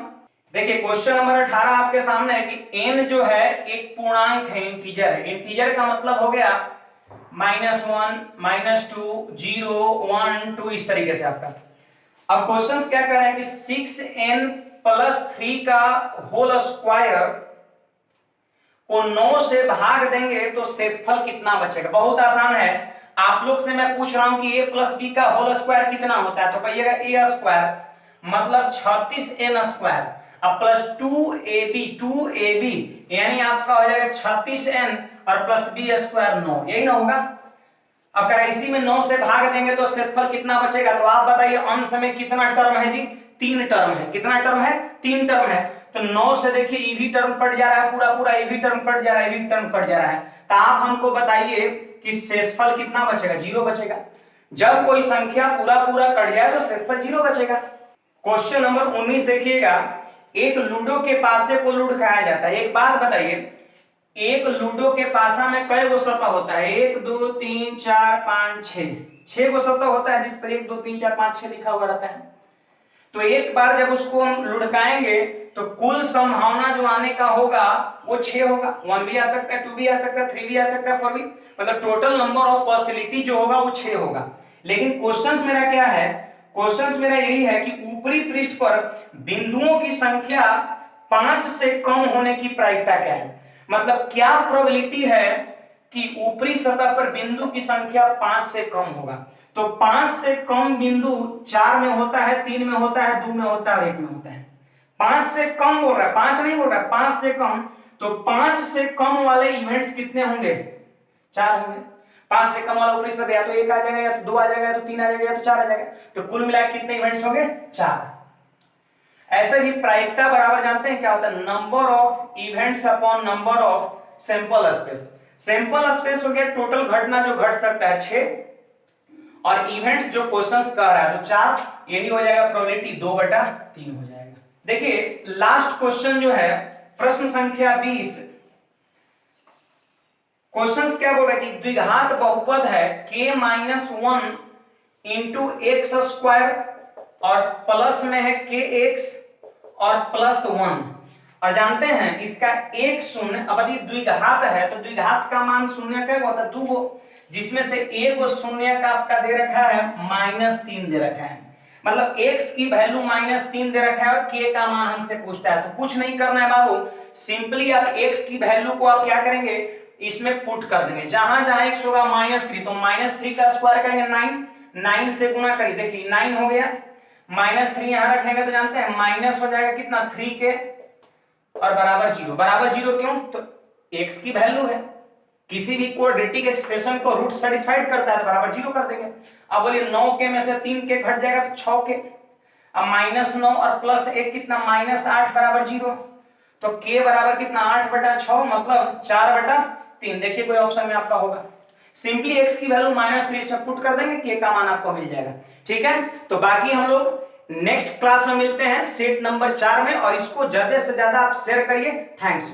[SPEAKER 1] देखिए क्वेश्चन नंबर 18 आपके सामने है कि n जो है एक पूर्णांक है, इंटीजर है। इंटीजर का मतलब हो गया -1, -2, 0, 1, 2 इस तरीके से आपका। अब क्वेश्चंस क्या कर रहे हैं कि 6n प्लस 3 का होल स्क्वायर को 9 से भाग देंगे तो शेषफल कितना बचेगा। बहुत आसान है, आप लोग से मैं पूछ रहा हूं कि a प्लस बी का होल स्क्वायर कितना होता है, तो कहिएगा a स्क्वायर मतलब 36n स्क्वायर अब प्लस 2ab यानी आपका हो जाएगा 36n और प्लस b स्क्वायर 9, यही ना होगा। अब अगर इसी में 9 से भाग देंगे तो शेषफल कितना बचेगा, तो आप बताइए अंश में कितना टर्म है जी, 3 टर्म है। कितना टर्म है, 3 टर्म है। तो 9 से देखिए ईवी टर्म कट जा रहा है, पूरा ईवी टर्म कट जा रहा है, ईवी टर्म कट जा रहा है। तो आप हमको बताइए कि शेषफल कितना बचेगा, 0 बचेगा। जब कोई संख्या पूरा कट जाए तो शेषफल 0 बचेगा। क्वेश्चन नंबर 19 देखिएगा, एक लूडो के पासे को लूड कहा जाता है। एक बात बताइए, एक लूडो के पासा में कई गो सतह होता है, 1 2 3 4 5 6 गो सतह होता है, जिस पर 1 2 3 4 5 6 लिखा हुआ रहता है। तो एक बार जब उसको हम लुढ़काएंगे तो कुल संभावना जो आने का होगा वो 6 होगा। 1 भी आ सकता है, 2 भी आ सकता है, 3 भी आ सकता है, 4 भी, मतलब टोटल नंबर ऑफ पॉसिबिलिटी जो होगा वो 6 होगा। लेकिन क्वेश्चंस मेरा क्या है, क्वेश्चंस मेरा यही है कि ऊपरी पृष्ठ पर बिंदुओं की संख्या 5 से कम होने की प्रायिकता क्या है। मतलब क्या प्रोबेबिलिटी है कि ऊपरी सतह पर बिंदु की संख्या 5 से कम होगा। तो 5 से कम बिंदु 4 में होता है, 3 में होता है, 2 में होता है और 1 में होता है। 5 से कम बोल रहा है, 5 नहीं बोल रहा है, 5 से कम। तो 5 से कम वाले इवेंट्स कितने होंगे, 4 होंगे। 5 से कम वाला ऊपरी सतह या तो 1 आ जाएगा, या तो 2 आ जाएगा, या तो 3 आ जाएगा, या तो 4 आ जाएगा। तो कुल मिलाकर कितने इवेंट्स होंगे? 4। ऐसे ही प्रायिकता बराबर जानते हैं क्या होता है? Number of events upon number of sample space. Sample space हो गया टोटल घटना जो घट सकता है 6, और इवेंट्स जो क्वेश्चंस कह रहा है तो 4, यही हो जाएगा प्रोबेबिलिटी 2/3 हो जाएगा। देखिए लास्ट क्वेश्चन जो है प्रश्न संख्या 20, क्वेश्चंस क्या बोल रहा है कि द्विघात बहुपद है k-1 इंटू एक्स स्क्वायर और प्लस में है kx और +1, और जानते हैं इसका एक शून्य। अब यदि द्विघात है तो द्विघात का मान शून्य का होता है 2, जिसमें से एक शून्य का आपका दे रखा है -3 दे रखा है, मतलब x की वैल्यू -3 दे रखा है और k का मान हमसे पूछता है। तो कुछ नहीं करना है बाबू, सिंपली आप x की वैल्यू को आप क्या करेंगे, इसमें पुट कर देंगे। जहां जहां x होगा -3 तो -3 का स्क्वायर करेंगे 9 से गुणा करिए, देखिए 9 हो गया, -3 यहां रखेंगे तो जानते हैं माइनस हो जाएगा कितना 3k और बराबर 0। बराबर 0 क्यों? तो x की वैल्यू है, किसी भी क्वाड्रेटिक एक्सप्रेशन को रूट सेटिस्फाइड करता है तो बराबर 0 कर देंगे। अब बोलिए 9k में से 3k घट जाएगा तो 6k, अब -9 और +1 कितना -8 बराबर 0, तो k बराबर कितना 8/6 मतलब 4/3। देखिए कोई ऑप्शन में आपका होगा, सिंपली x की वैल्यू -3 में पुट कर देंगे, k का मान आपको मिल जाएगा। ठीक है, तो बाकी हम लोग नेक्स्ट क्लास में मिलते हैं सेट नंबर 4 में, और इसको ज्यादा से ज्यादा आप शेयर करिए। थैंक्स।